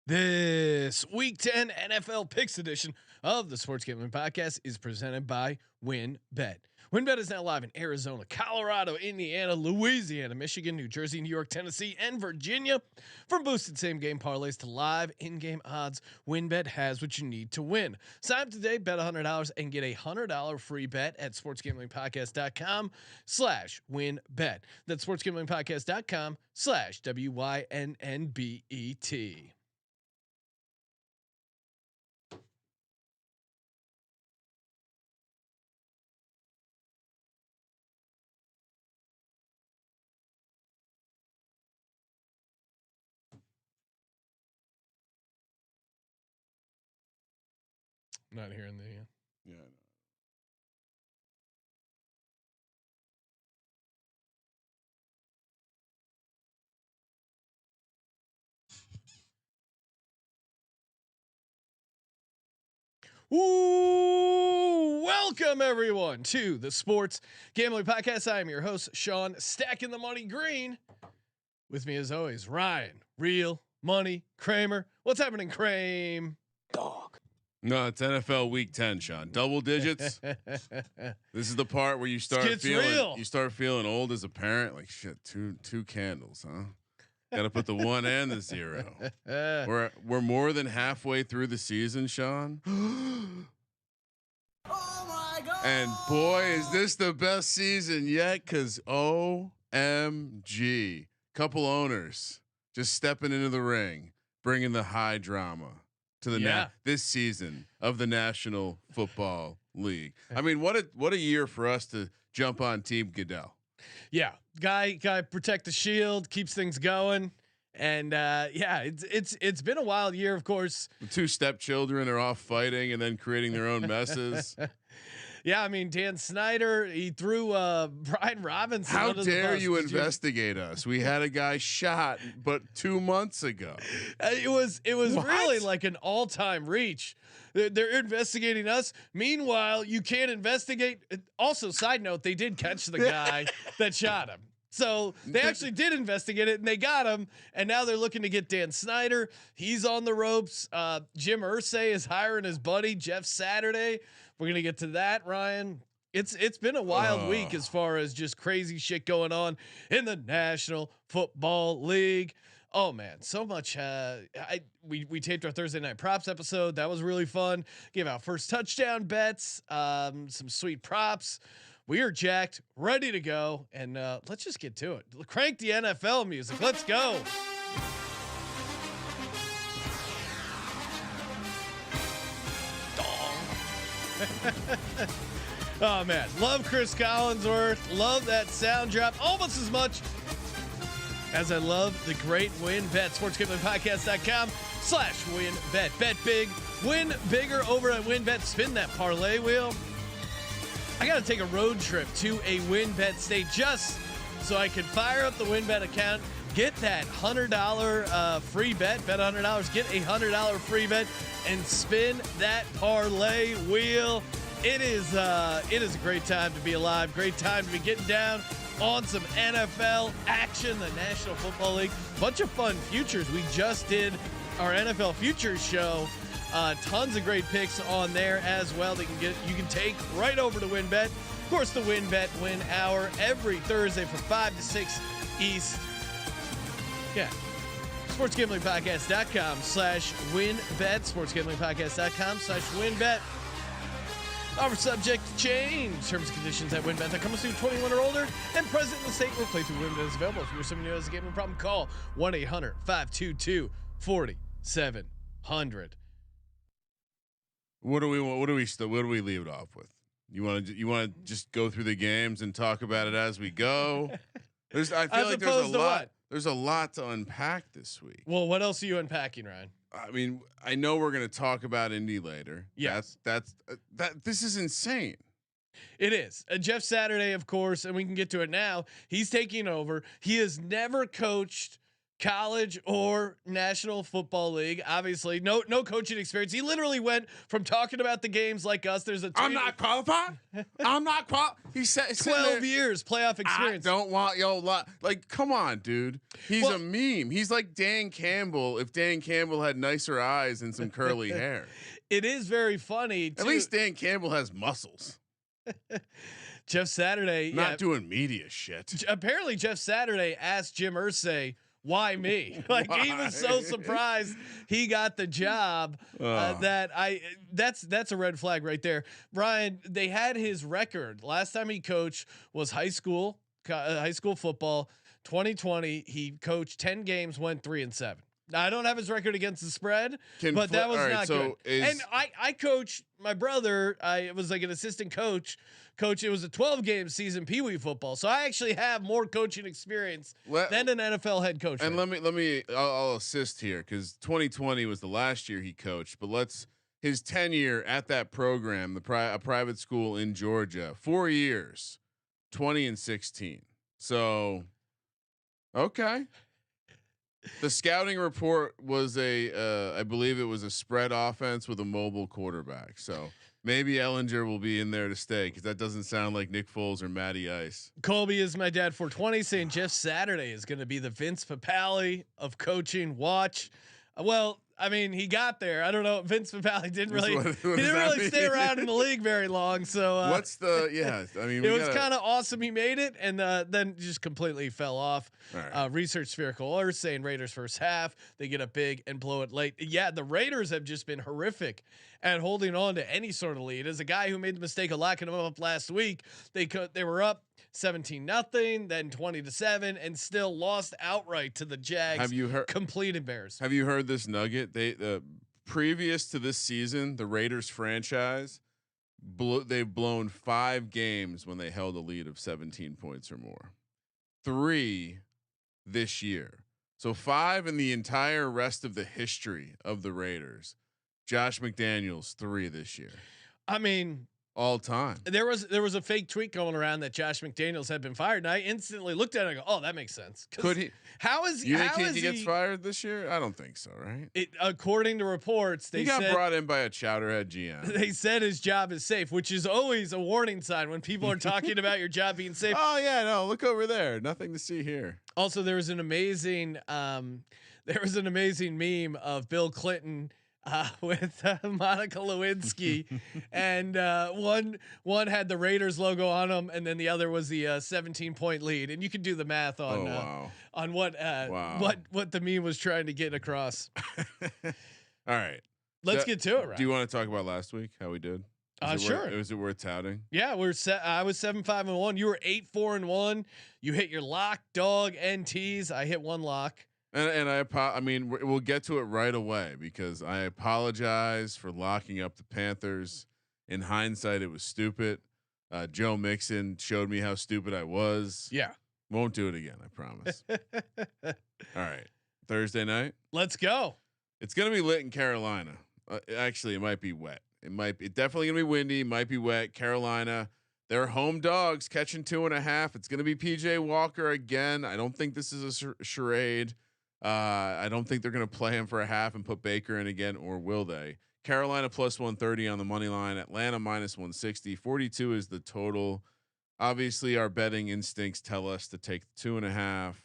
This Week 10 NFL Picks edition of the Sports Gambling Podcast is presented by WynnBet. WynnBet is now live in Arizona, Colorado, Indiana, Louisiana, Michigan, New Jersey, New York, Tennessee, and Virginia. From boosted same-game parlays to live in-game odds, WynnBet has what you need to win. Sign up today, bet $100, and get a $100 free bet at sportsgamblingpodcast.com/WynnBet. That's sportsgamblingpodcast.com/WYNNBET. Not hearing the Yeah. Ooh, welcome everyone to the Sports Gambling Podcast. I am your host, Sean, stacking the money green. With me as always, Ryan, Real Money Kramer. What's happening, Kramer? Dog. No, it's NFL Week 10, Sean. Double digits. This is the part where you start feeling old as a parent. Like shit, two candles, huh? Got to put the 1 and the 0. We're more than halfway through the season, Sean. Oh my God. And boy, is this the best season yet? Cause OMG, couple owners just stepping into the ring, bringing the high drama to the this season of the National Football League. I mean, what a year for us to jump on Team Goodell. Yeah, guy protect the shield, keeps things going, and it's been a wild year. Of course, the two stepchildren are off fighting and then creating their own messes. Yeah, I mean Dan Snyder, he threw Brian Robinson. How dare you investigate us? We had a guy shot, but 2 months ago. It was really like an all-time reach. They're investigating us. Meanwhile, you can't investigate. Also, side note, they did catch the guy that shot him. So they actually did investigate it and they got him. And now they're looking to get Dan Snyder. He's on the ropes. Jim Irsay is hiring his buddy Jeff Saturday. We're going to get to that, Ryan. It's been a wild week as far as just crazy shit going on in the National Football League. Oh man, so much. We taped our Thursday night props episode. That was really fun. Gave out first touchdown bets, some sweet props. We are jacked, ready to go, and let's just get to it. Crank the NFL music. Let's go. Oh man, love Chris Collinsworth. Love that sound drop almost as much as I love the great WynnBet. SportsGamblingPodcast.com/WynnBet. Bet big, win bigger over at WynnBet. Spin that parlay wheel. I got to take a road trip to a WynnBet state just so I can fire up the WynnBet account, get that $100 free bet, bet $100, get a $100 free bet, and spin that parlay wheel. It is a great time to be alive. Great time to be getting down on some NFL action. The National Football League, bunch of fun futures. We just did our NFL futures show. Tons of great picks on there as well. You can take right over to WynnBet. Of course, the WynnBet Win Hour every Thursday from 5 to 6 East. Yeah. SportsGamblingPodcast.com/WynnBet. SportsGamblingPodcast.com/WynnBet. Offer subject to change. Terms and conditions at WynnBet.com. Must be 21 or older and present in the state where playthrough WynnBet is available. If you're someone who has a gambling problem, call 1-800-522-4700. What do we leave it off with? You want to just go through the games and talk about it as we go? I feel like there's a lot. There's a lot to unpack this week. Well, what else are you unpacking, Ryan? I mean, I know we're going to talk about Indy later. Yes, that's this is insane. It is. Jeff Saturday, of course, and we can get to it now. He's taking over. He has never coached college or National Football League. Obviously, no coaching experience. He literally went from talking about the games like us. There's a I'm not qualified. I'm not qualified. He said 12 years playoff experience. I don't want yo like come on, dude. He's a meme. He's like Dan Campbell if Dan Campbell had nicer eyes and some curly hair. It is very funny. At least Dan Campbell has muscles. Jeff Saturday not doing media shit. Apparently Jeff Saturday asked Jim Irsay, why me? Like he was so surprised he got the job that's a red flag right there. Brian, they had his record last time he coached was high school football. 2020, he coached 10 games, went 3-7. Now, I don't have his record against the spread, but that was not good. And I coached my brother. I was like an assistant coach. It was a 12-game season, Pee Wee football. So I actually have more coaching experience than an NFL head coach. And I'll assist here because 2020 was the last year he coached. But his tenure at that program, a private school in Georgia, 4 years, 20-16. So, okay. The scouting report was I believe it was a spread offense with a mobile quarterback. So maybe Ehlinger will be in there to stay because that doesn't sound like Nick Foles or Matty Ice. Colby is my dad 420 saying Jeff Saturday is going to be the Vince Papale of coaching. Watch. Well, I mean, he got there. I don't know. Vince Papale didn't really stay around in the league very long. So I mean, it was kind of awesome. He made it and then just completely fell off. Right. Research Spherical Earth saying Raiders first half, they get up big and blow it late. Yeah, the Raiders have just been horrific at holding on to any sort of lead. As a guy who made the mistake of locking them up last week, they were up 17-0, then 20-7, and still lost outright to the Jags. Have you heard? Complete embarrassment. Have you heard this nugget? Previous to this season, the Raiders franchise they've blown 5 games when they held a lead of 17 points or more. 3 this year, so 5 in the entire rest of the history of the Raiders. Josh McDaniels 3 this year. I mean, all time. There was a fake tweet going around that Josh McDaniels had been fired, and I instantly looked at it and I go, "Oh, that makes sense." Could he? How is you think he gets fired this year? I don't think so, right? According to reports, he got brought in by a chowderhead GM. They said his job is safe, which is always a warning sign when people are talking about your job being safe. Oh yeah, no, look over there. Nothing to see here. Also, there was an amazing meme of Bill Clinton with Monica Lewinsky, and one had the Raiders logo on them, and then the other was the 17-point lead, and you can do the math on what the meme was trying to get across. All right, let's get to it. Right? Do you want to talk about last week? How we did? Sure. Was it worth touting? Yeah, I was 7-5-1. You were 8-4-1. You hit your lock, dog, and tease. I hit one lock. And I mean, we'll get to it right away because I apologize for locking up the Panthers. In hindsight, it was stupid. Joe Mixon showed me how stupid I was. Yeah. Won't do it again. I promise. All right. Thursday night. Let's go. It's going to be lit in Carolina. Actually, it might be wet. It's definitely going to be windy. Might be wet. Carolina. They're home dogs catching 2.5. It's going to be PJ Walker again. I don't think this is a charade. I don't think they're going to play him for a half and put Baker in again, or will they? Carolina plus 130 on the money line. Atlanta minus 160. 42 is the total. Obviously, our betting instincts tell us to take 2.5.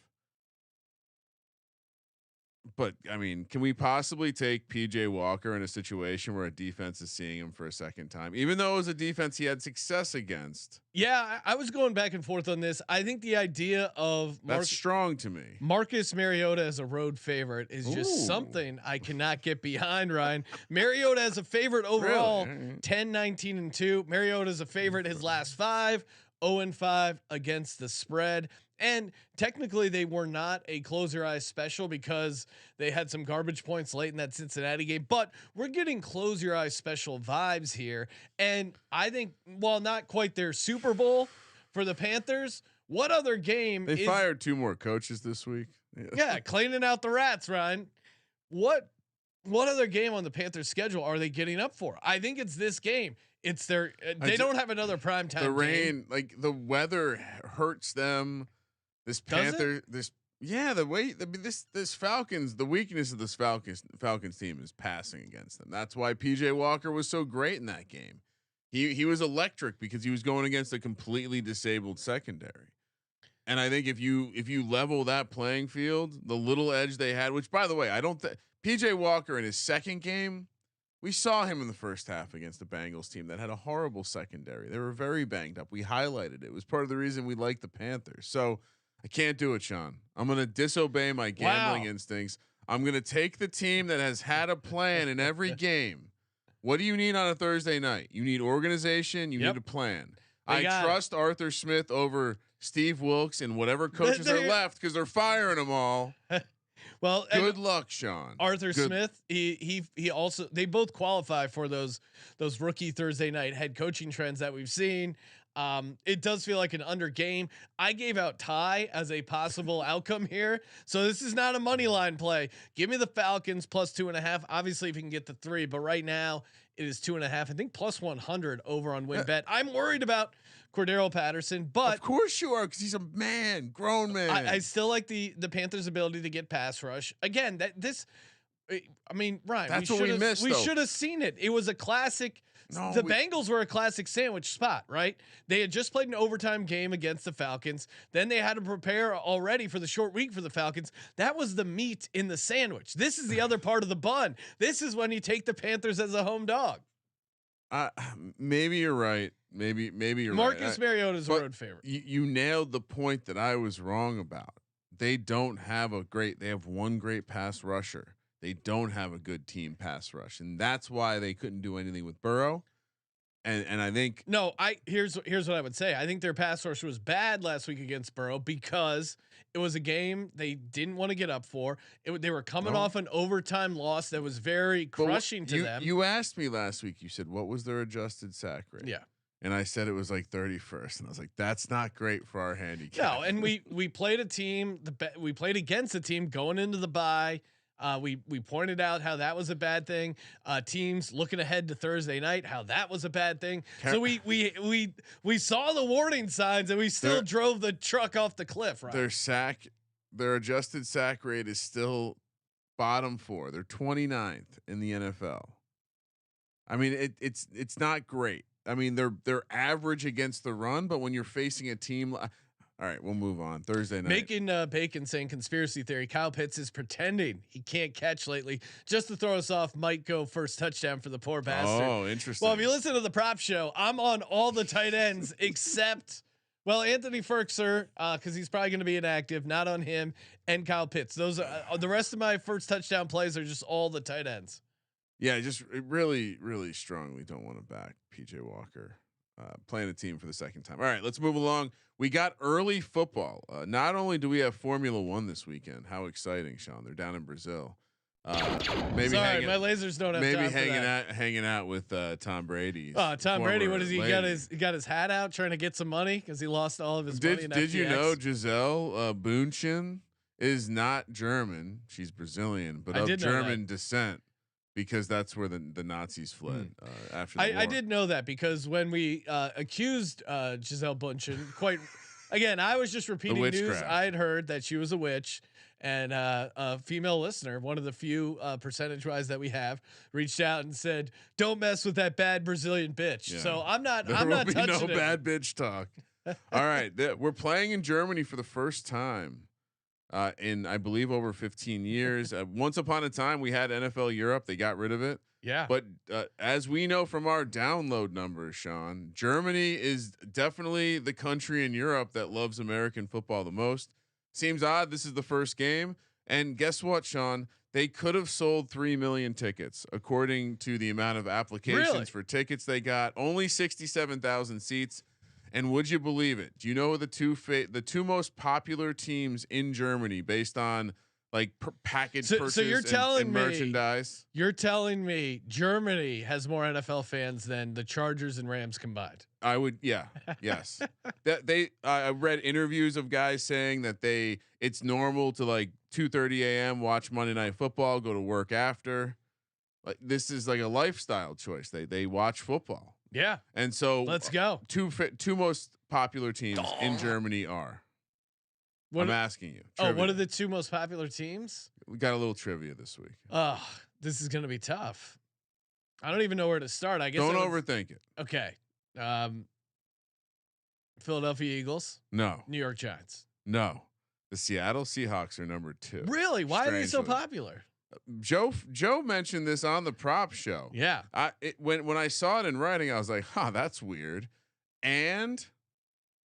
But I mean, can we possibly take PJ Walker in a situation where a defense is seeing him for a second time, even though it was a defense he had success against? Yeah, I was going back and forth on this. I think the idea of that's strong to me. Marcus Mariota as a road favorite is just something I cannot get behind. Ryan, Mariota as a favorite overall, really? 10-19-2. Mariota is a favorite his last 5, 0-5 against the spread. And technically they were not a close your eyes special because they had some garbage points late in that Cincinnati game, but we're getting close your eyes special vibes here. And I think, while not quite their Super Bowl for the Panthers, what other game they fired 2 more coaches this week? Yeah. Cleaning out the rats, Ryan. What other game on the Panthers schedule are they getting up for? I think it's this game. It's their, they don't have another primetime The rain, game. like the weather hurts them. This Yeah, this Falcons, the weakness of this Falcons team is passing against them. That's why PJ Walker was so great in that game. He was electric because he was going against a completely disabled secondary. And I think if you level that playing field, the little edge they had, which by the way, I don't think PJ Walker in his second game, we saw him in the first half against the Bengals team that had a horrible secondary. They were very banged up. We highlighted it. It was part of the reason we liked the Panthers. So I can't do it, Sean. I'm going to disobey my gambling instincts. I'm going to take the team that has had a plan in every game. What do you need on a Thursday night? You need organization. You need a plan. I trust Arthur Smith over Steve Wilkes and whatever coaches are left because they're firing them all. Well, good luck, Sean. Arthur Smith. He also, they both qualify for those rookie Thursday night head coaching trends that we've seen. It does feel like an under game. I gave out tie as a possible outcome here, so this is not a money line play. Give me the Falcons plus 2.5. Obviously, if you can get the 3, but right now it is 2.5. I think plus 100 over on WynnBet. I'm worried about Cordero Patterson, but of course you are, because he's a grown man. I still like the Panthers' ability to get pass rush again. I mean, Ryan, that's what we missed. We should have seen it. It was a classic. Bengals were a classic sandwich spot, right? They had just played an overtime game against the Falcons. Then they had to prepare already for the short week for the Falcons. That was the meat in the sandwich. This is the other part of the bun. This is when you take the Panthers as a home dog. Maybe you're right. Maybe you're Marcus right. Mariota's road favorite. You nailed the point that I was wrong about. They don't have they have one great pass rusher. They don't have a good team pass rush, and that's why they couldn't do anything with Burrow. And I think here's what I would say. I think their pass rush was bad last week against Burrow because it was a game they didn't want to get up for. They were coming off an overtime loss that was very crushing to them. You asked me last week. You said what was their adjusted sack rate? Yeah. And I said it was like 31st, and I was like, "That's not great for our handicap." No, and we played a team. We played against a team going into the bye. We pointed out how that was a bad thing. Teams looking ahead to Thursday night, how that was a bad thing. So we saw the warning signs, and we still drove the truck off the cliff. Right? Their adjusted sack rate is still bottom 4. They're 29th in the NFL. I mean, it's not great. I mean, they're average against the run, but when you're facing a team, all right, we'll move on. Thursday night. Making Bacon saying conspiracy theory. Kyle Pitts is pretending he can't catch lately just to throw us off. Might go first touchdown for the poor bastard. Oh, interesting. Well, if you listen to the prop show, I'm on all the tight ends except Anthony Firkser, because he's probably going to be inactive. Not on him, and Kyle Pitts. Those are the rest of my first touchdown plays are just all the tight ends. Yeah, just really, really strongly don't want to back PJ Walker playing a team for the second time. All right, let's move along. We got early football. Not only do we have Formula One this weekend, how exciting, Sean! They're down in Brazil. Maybe sorry, my lasers don't have maybe time hanging out with Tom Brady. Tom Brady. What does he got? He got his hat out trying to get some money because he lost all of his money. Did you know Gisele Bündchen is not German? She's Brazilian, but of German descent. Because that's where the Nazis fled after the war. I did know that because when we accused Gisele Bündchen, again, I was just repeating news I had heard that she was a witch, and a female listener, one of the few percentage-wise that we have, reached out and said, "Don't mess with that bad Brazilian bitch." Yeah. So I'm not touching no bad bitch talk. All right, we're playing in Germany for the first time. In I believe over 15 years. Once upon a time, we had NFL Europe. They got rid of it. Yeah. But as we know from our download numbers, Sean, Germany is definitely the country in Europe that loves American football the most. Seems odd. This is the first game. And guess what, Sean? They could have sold 3 million tickets according to the amount of applications for tickets they got. Only 67,000 seats. And would you believe it? Do you know the two most popular teams in Germany based on like package purchase and merchandise? You're telling me Germany has more NFL fans than the Chargers and Rams combined? I would, yes. I read interviews of guys saying that it's normal to like 2:30 a.m. watch Monday Night Football, go to work after. Like this is like a lifestyle choice. They watch football. Yeah. And so let's go. Two most popular teams in Germany are I'm asking you. Trivia. Oh, what are the 2 most popular teams? We got a little trivia this week. Oh, this is going to be tough. I don't even know where to start. I guess don't overthink it. Okay. Philadelphia Eagles. No. New York Giants. No. The Seattle Seahawks are number 2. Really? Why are they so popular? Joe mentioned this on the prop show. Yeah. When I saw it in writing, I was like, that's weird. And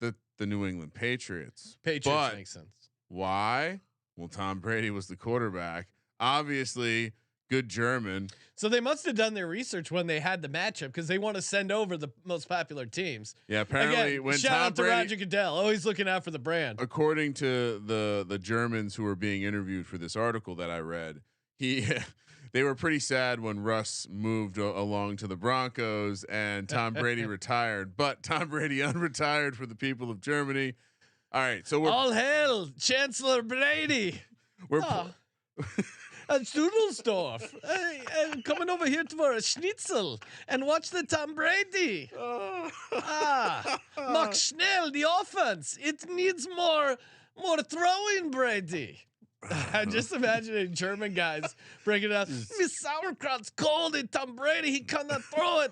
the New England Patriots. Patriots makes sense. Why? Well, Tom Brady was the quarterback. Obviously, good German. So they must have done their research when they had the matchup because they want to send over the most popular teams. Yeah, apparently Again, when shout Tom out to Brady, Roger Goodell, always looking out for the brand. According to the Germans who were being interviewed for this article that I read, they were pretty sad when Russ moved along to the Broncos and Tom Brady retired. But Tom Brady unretired for the people of Germany. All right, so we're all hail Chancellor Brady. We're at Studelsdorf. I'm coming over here for a schnitzel and watch the Tom Brady. Mach schnell, the offense. It needs more throwing, Brady. I'm just imagining German guys breaking it out. This sauerkraut's cold and Tom Brady, he cannot throw it.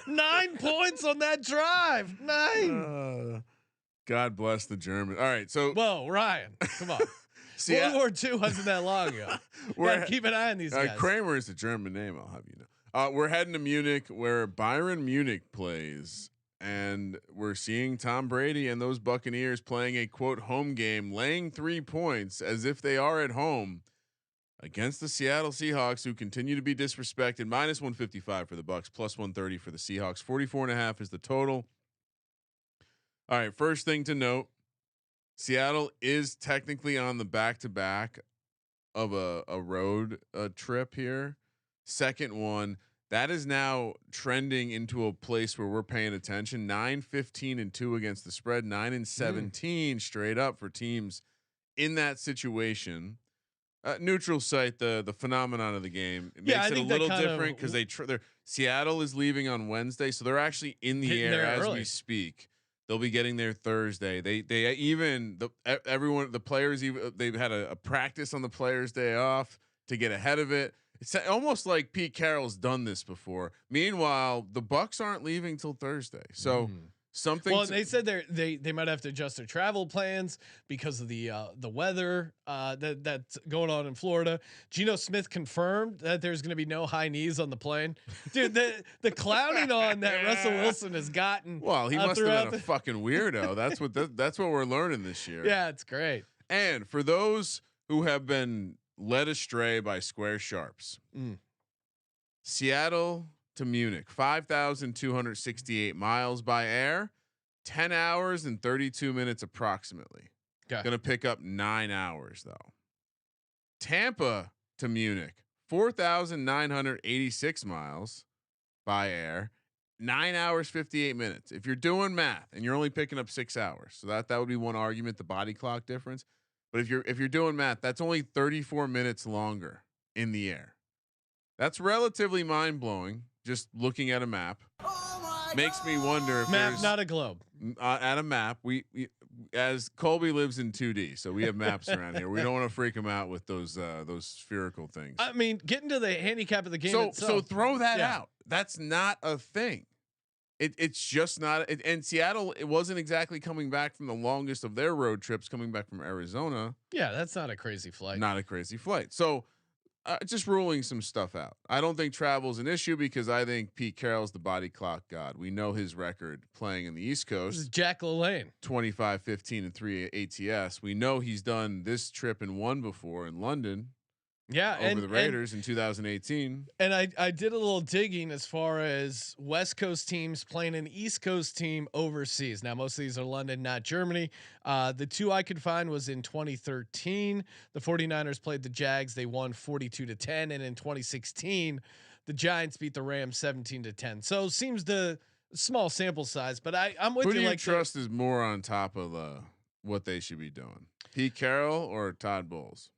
9 points on that drive. 9. God bless the German. All right, so whoa, Ryan, come on. World War II wasn't that long ago. Gotta keep an eye on these guys. Kramer is a German name, I'll have you know. We're heading to Munich, where Bayern Munich plays, and we're seeing Tom Brady and those Buccaneers playing a quote home game, laying 3 points as if they are at home against the Seattle Seahawks, who continue to be disrespected. -155 for the Bucs, +130 for the Seahawks. 44.5 is the total. All right, first thing to note, Seattle is technically on the back-to-back of a road trip here. Second one, that is now trending into a place where we're paying attention. 9-15-2 against the spread, 9-17 straight up for teams in that situation. Neutral site, the phenomenon of the game. It makes it a little different because they're Seattle is leaving on Wednesday, so they're actually in the air as we speak. They'll be getting there Thursday. They even the players they've had a practice on the players' day off to get ahead of it. It's almost like Pete Carroll's done this before. Meanwhile, the Bucs aren't leaving till Thursday, so something. Well, they said they might have to adjust their travel plans because of the weather that's going on in Florida. Geno Smith confirmed that there's going to be no high knees on the plane. Dude, the clowning on that Russell Wilson has gotten. Well, he must have been a fucking weirdo. That's what we're learning this year. Yeah, it's great. And for those who have been led astray by square sharps, Seattle to Munich, 5,268 miles by air, 10 hours and 32 minutes approximately. Okay. Going to pick up 9 hours though. Tampa to Munich, 4,986 miles by air, 9 hours 58 minutes. If you're doing math and you're only picking up 6 hours, so that would be one argument, the body clock difference. But if you're doing math, that's only 34 minutes longer in the air. That's relatively mind blowing. Just looking at a map makes me wonder if map, not a globe. At a map, we as Colby lives in 2D, so we have maps around here. We don't want to freak him out with those spherical things. I mean, getting to the handicap of the game. So throw that out. That's not a thing. It's just not. And Seattle, it wasn't exactly coming back from the longest of their road trips, coming back from Arizona. Yeah, that's not a crazy flight. Not a crazy flight. So just ruling some stuff out. I don't think travel's an issue because I think Pete Carroll's the body clock god. We know his record playing in the East Coast. This is Jack LaLanne. 25-15-3 ATS. We know he's done this trip and won before in London. Yeah, over the Raiders in 2018. And I did a little digging as far as West Coast teams playing an East Coast team overseas. Now, most of these are London, not Germany. The two I could find was in 2013, the 49ers played the Jags. They won 42-10. And in 2016, the Giants beat the Rams 17-10. So it seems the small sample size, but I'm with you. Who do you trust is more on top of what they should be doing? Pete Carroll or Todd Bowles?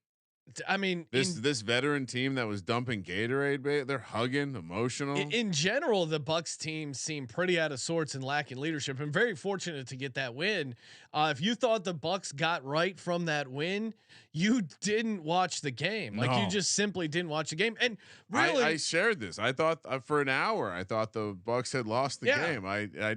I mean, this veteran team that was dumping Gatorade, they're hugging, emotional. In general, the Bucs team seemed pretty out of sorts and lacking leadership. And very fortunate to get that win. If you thought the Bucs got right from that win, you didn't watch the game. Like you just simply didn't watch the game. And really, I shared this. I thought for an hour, I thought the Bucs had lost the game. I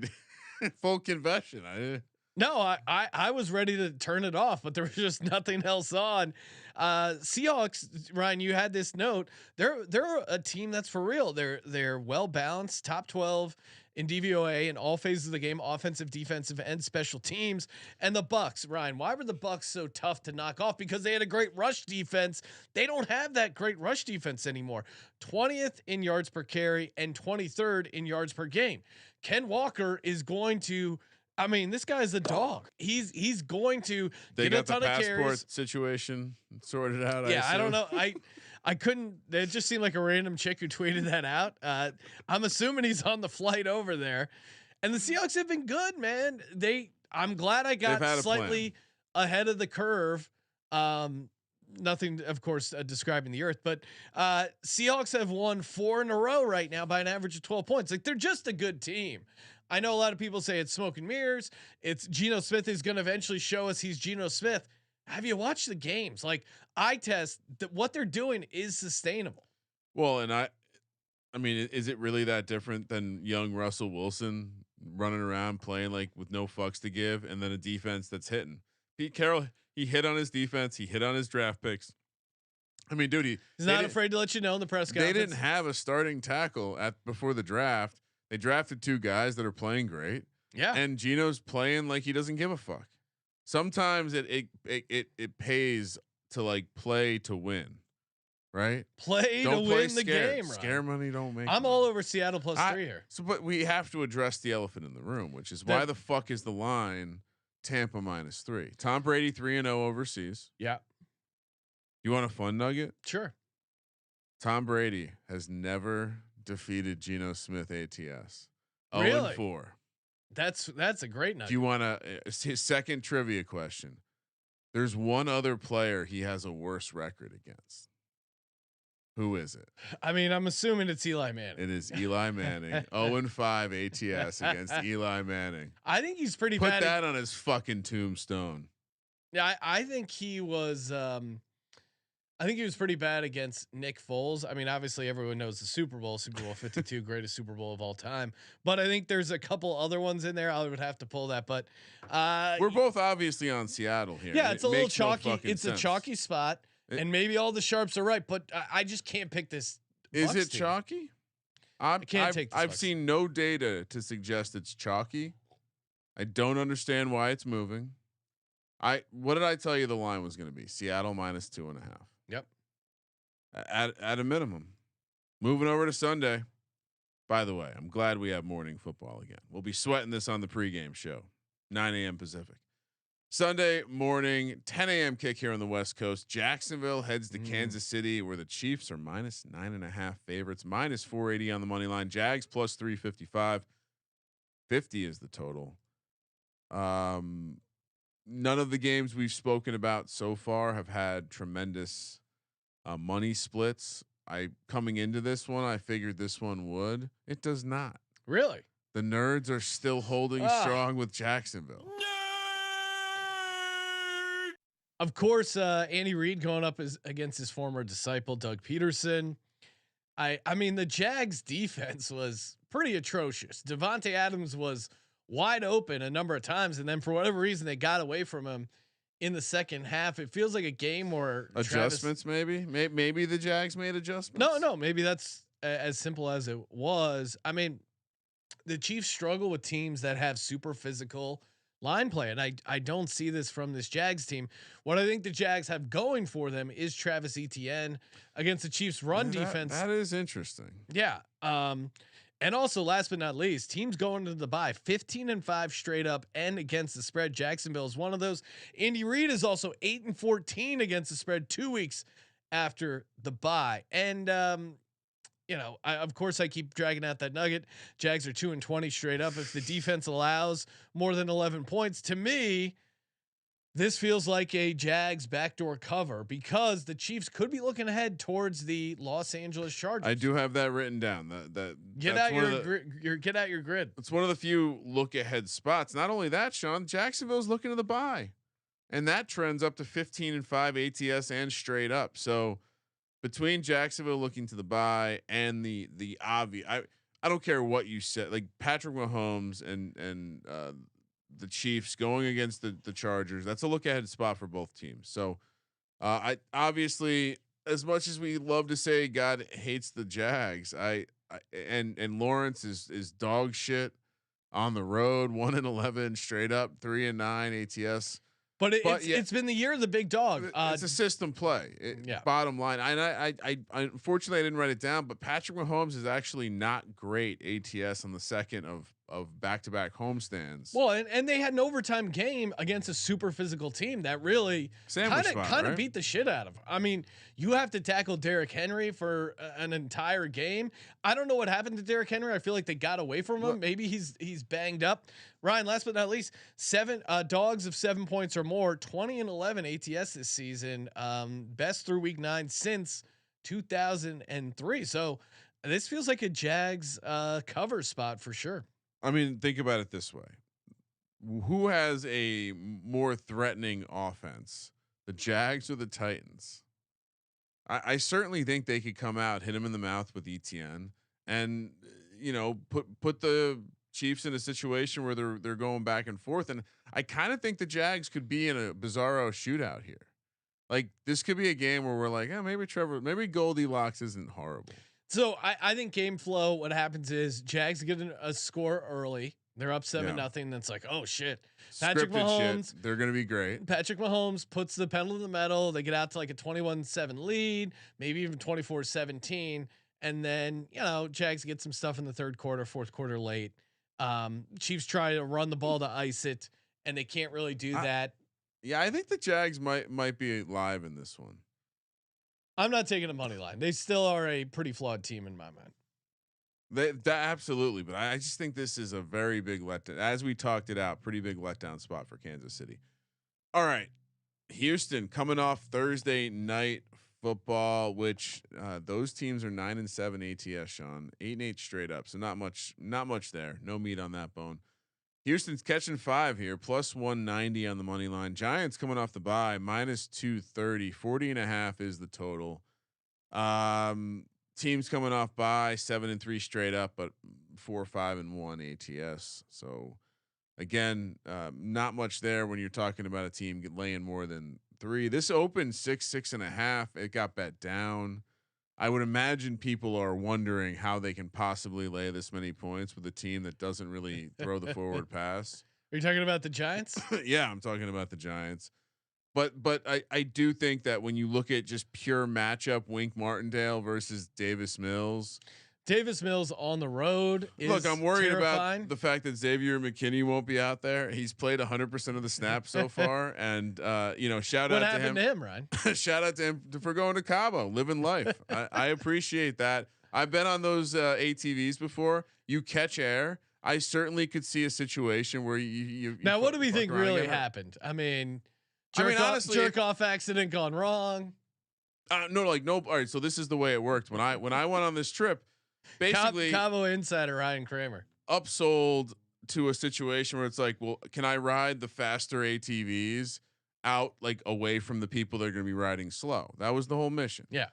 full confession. No, I was ready to turn it off, but there was just nothing else on. Seahawks, Ryan, you had this note. They're a team that's for real. They're well balanced, top 12 in DVOA in all phases of the game, offensive, defensive, and special teams. And the Bucs, Ryan, why were the Bucs so tough to knock off? Because they had a great rush defense. They don't have that great rush defense anymore. 20th in yards per carry and 23rd in yards per game. Ken Walker is going to. I mean, this guy's a dog. He's going to get a ton of carries. Passport situation sorted out. Yeah, I don't know. I couldn't. It just seemed like a random chick who tweeted that out. I'm assuming he's on the flight over there. And the Seahawks have been good, man. I'm glad I got slightly ahead of the curve. Nothing, of course, describing the earth, but Seahawks have won 4 in a row right now by an average of 12 points. Like they're just a good team. I know a lot of people say it's smoke and mirrors. It's Geno Smith is going to eventually show us he's Geno Smith. Have you watched the games? Like I test that what they're doing is sustainable. Well, and I mean, is it really that different than young Russell Wilson running around playing like with no fucks to give, and then a defense that's hitting? Pete Carroll, he hit on his defense. He hit on his draft picks. I mean, dude, he's not afraid to let you know in the press conference. They didn't have a starting tackle before the draft. They drafted 2 guys that are playing great. Yeah. And Geno's playing like he doesn't give a fuck. Sometimes it pays to like play to win, right? Play to win the game. Right? Scare money don't make. I'm money. all over Seattle +3 here. So, but we have to address the elephant in the room, which is why the fuck is the line Tampa -3? Tom Brady 3-0 overseas. Yeah. You want a fun nugget? Sure. Tom Brady has never defeated Geno Smith ATS. Really? 0-4. That's a great nugget. Do you want his second trivia question? There's one other player he has a worse record against. Who is it? I mean, I'm assuming it's Eli Manning. It is Eli Manning. 0-5 ATS against Eli Manning. I think he's pretty Put bad. Put that on his fucking tombstone. Yeah, I think he was. I think he was pretty bad against Nick Foles. I mean, obviously everyone knows the Super Bowl 52, greatest Super Bowl of all time. But I think there's a couple other ones in there. I would have to pull that. But we're both obviously on Seattle here. Yeah, it's a little chalky. It's a chalky spot, and maybe all the sharps are right. But I just can't pick this. Is it chalky? I can't take. I've seen no data to suggest it's chalky. I don't understand why it's moving. What did I tell you the line was going to be? Seattle -2.5. Yep. At a minimum. Moving over to Sunday. By the way, I'm glad we have morning football again. We'll be sweating this on the pregame show, 9 a.m. Pacific. Sunday morning, 10 a.m. kick here on the West Coast. Jacksonville heads to Kansas City, where the Chiefs are -9.5 favorites, -480 on the money line. Jags +355. 50 is the total. None of the games we've spoken about so far have had tremendous money splits. Coming into this one, I figured this one would. It does not. Really? The nerds are still holding strong with Jacksonville. Of course, Andy Reid going up against his former disciple Doug Peterson. I mean, the Jags defense was pretty atrocious. Devontae Adams was wide open a number of times, and then for whatever reason they got away from him in the second half. It feels like a game where adjustments, maybe the Jags made adjustments. No, maybe that's as simple as it was. I mean, the Chiefs struggle with teams that have super physical line play, and I don't see this from this Jags team. What I think the Jags have going for them is Travis Etienne against the Chiefs run defense. That is interesting. Yeah. And also, last but not least, teams going to the bye 15-5 straight up and against the spread. Jacksonville is one of those. Andy Reid is also 8-14 against the spread 2 weeks after the bye. And of course I keep dragging out that nugget. Jags are 2-20 straight up. If the defense allows more than 11 points, to me, This feels like a Jags backdoor cover because the Chiefs could be looking ahead towards the Los Angeles Chargers. I do have that written down. Get out your grid. It's one of the few look ahead spots. Not only that, Sean, Jacksonville's looking to the bye, and that trends up to 15-5 ATS and straight up. So between Jacksonville looking to the bye and the obvious, I don't care what you said, like Patrick Mahomes and the Chiefs going against the Chargers. That's a look ahead spot for both teams. So I obviously, as much as we love to say God hates the Jags, and Lawrence is dog shit on the road, 1-11 straight up, 3-9 ATS. But it's been the year of the big dog. It's a system play. Bottom line, I unfortunately I didn't write it down, but Patrick Mahomes is actually not great ATS on the second of back-to-back homestands. Well, and they had an overtime game against a super physical team that really kind of beat the shit out of them. I mean, you have to tackle Derrick Henry for an entire game. I don't know what happened to Derrick Henry. I feel like they got away from him. Maybe he's banged up. Ryan, last but not least, 7 dogs of 7 points or more, 20-11 ATS this season, best through week 9 since 2003. So this feels like a Jags cover spot for sure. I mean, think about it this way: who has a more threatening offense, the Jags or the Titans? I certainly think they could come out, hit him in the mouth with ETN, and put the Chiefs in a situation where they're going back and forth. And I kind of think the Jags could be in a bizarro shootout here. Like this could be a game where we're like, maybe Goldilocks isn't horrible. So I think game flow, what happens is Jags get a score early. They're up 7-0. And it's like, oh shit. Patrick Mahomes, they're going to be great. Patrick Mahomes puts the pedal to the metal. They get out to like a 21-7 lead, maybe even 24-17. And then, Jags get some stuff in the third quarter, fourth quarter late. Chiefs try to run the ball to ice it, and they can't really do that. Yeah, I think the Jags might be live in this one. I'm not taking a money line. They still are a pretty flawed team in my mind. That absolutely, but I just think this is a very big letdown. As we talked it out, pretty big letdown spot for Kansas City. All right, Houston coming off Thursday night football, which those teams are 9-7 ATS, Sean, 8-8 straight up. So not much there. No meat on that bone. Houston's catching 5 here, plus 190 on the money line. Giants coming off the bye, minus 230, 40.5 is the total. Teams coming off bye, 7-3 straight up, but 4-5-1 ATS. So again, not much there when you're talking about a team laying more than 3. This opened 6.5. It got bet down. I would imagine people are wondering how they can possibly lay this many points with a team that doesn't really throw the forward pass. Are you talking about the Giants? Yeah, I'm talking about the Giants. But I do think that when you look at just pure matchup, Wink Martindale versus Davis Mills. Davis Mills on the road. Look, I'm worried terrifying. about the fact that Xavier McKinney won't be out there. He's played 100% of the snaps so far, and shout out to him, Ryan. Shout out to him for going to Cabo, living life. I appreciate that. I've been on those ATVs before. You catch air. I certainly could see a situation where you now. What do we think really happened? I mean, honestly, jerk off accident gone wrong. No. All right. So this is the way it worked when I went on this trip. Basically, Cabo insider Ryan Kramer upsold to a situation where it's like, well, can I ride the faster ATVs out like away from the people that are going to be riding slow? That was the whole mission. Yeah.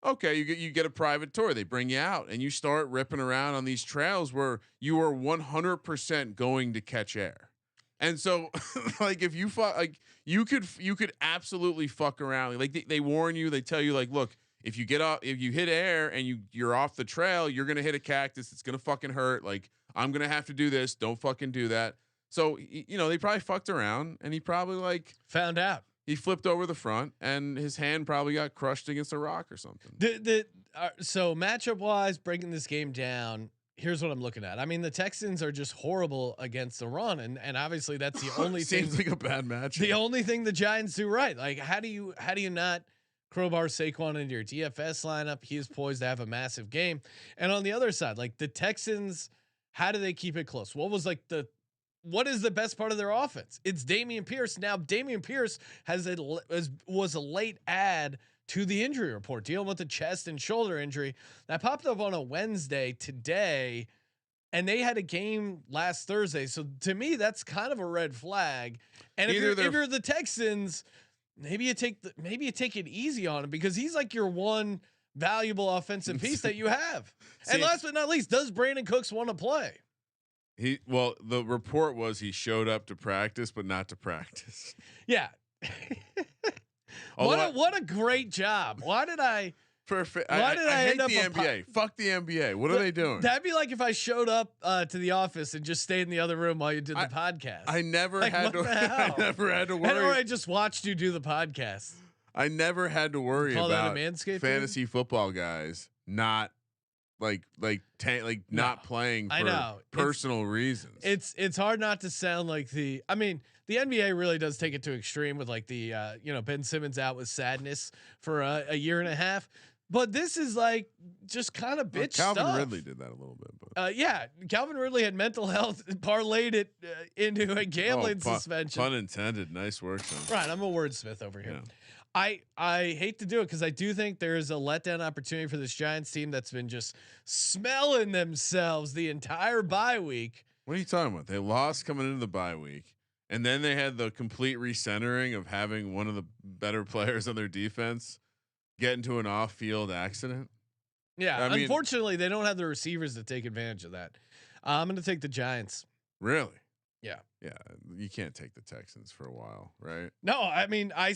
Okay, you get a private tour. They bring you out and you start ripping around on these trails where you are 100% going to catch air. And so, like, if you you could absolutely fuck around. Like they warn you. They tell you, like, look. If you hit air and you're off the trail, you're gonna hit a cactus. It's gonna fucking hurt. Like I'm gonna have to do this. Don't fucking do that. So they probably fucked around, and he probably found out. He flipped over the front, and his hand probably got crushed against a rock or something. So matchup wise, breaking this game down. Here's what I'm looking at. I mean, the Texans are just horrible against the run, and obviously that's the only thing. Seems like a bad match. The only thing the Giants do right. Like how do you not crowbar Saquon into your DFS lineup? He is poised to have a massive game. And on the other side, like the Texans, how do they keep it close? What was like the what is the best part of their offense? It's Dameon Pierce. Now Dameon Pierce was a late add to the injury report, dealing with a chest and shoulder injury that popped up on a Wednesday today, and they had a game last Thursday. So to me, that's kind of a red flag. And if you're the Texans, maybe you take it easy on him, because he's like your one valuable offensive piece that you have. And last but not least, does Brandon Cooks want to play? The report was he showed up to practice, but not to practice. Yeah. What a great job. Why did I hate the NBA? Fuck the NBA. What are they doing? That'd be like if I showed up to the office and just stayed in the other room while you did the podcast. I never had to worry. Or I just watched you do the podcast. I never had to worry about fantasy football guys not not playing for personal reasons. It's hard not to sound like the NBA really does take it to extreme with like the Ben Simmons out with sadness for a year and a half. But this is like just kind of bitch Calvin stuff. Ridley did that a little bit. But. Calvin Ridley had mental health, parlayed it into a gambling suspension. Pun intended. Nice work, though. Right, I'm a wordsmith over here. Yeah. I hate to do it because I do think there is a letdown opportunity for this Giants team that's been just smelling themselves the entire bye week. What are you talking about? They lost coming into the bye week, and then they had the complete recentering of having one of the better players on their defense get into an off-field accident. Yeah, unfortunately, they don't have the receivers to take advantage of that. I'm going to take the Giants. Really? Yeah. Yeah, you can't take the Texans for a while, right? No,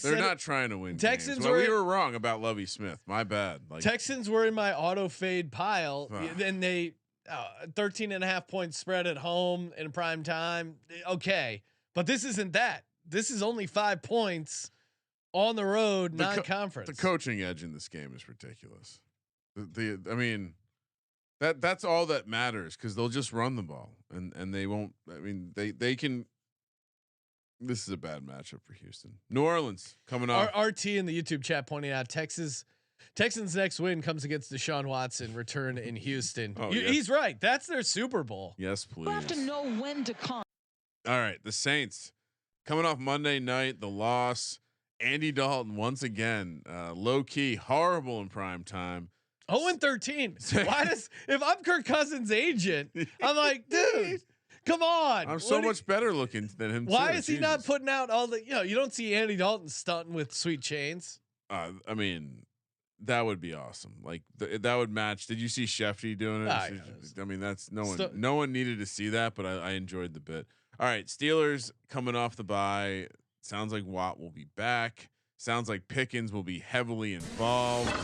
they're not trying to win. Texans games. We were wrong about Lovie Smith. My bad. Texans were in my auto fade pile, and they 13.5 point spread at home in prime time. Okay, but this isn't that. This is only 5 points on the road, non-conference. The coaching edge in this game is ridiculous. That's all that matters, because they'll just run the ball and they won't. They can. This is a bad matchup for Houston. New Orleans coming off. RT in the YouTube chat pointing out Texans next win comes against Deshaun Watson return in Houston. He's right. That's their Super Bowl. Yes, please. You have to know when to come. All right, the Saints coming off Monday night, the loss. Andy Dalton once again, low key, horrible in prime time. 0-13. Why if I'm Kirk Cousins' agent, I'm like, dude, come on. I'm so much better looking than him. Why is he not putting out all the? You don't see Andy Dalton stunting with sweet chains. That would be awesome. Like that would match. Did you see Shefty doing it? That's no one needed to see that, but I enjoyed the bit. All right, Steelers coming off the bye. Sounds like Watt will be back. Sounds like Pickens will be heavily involved.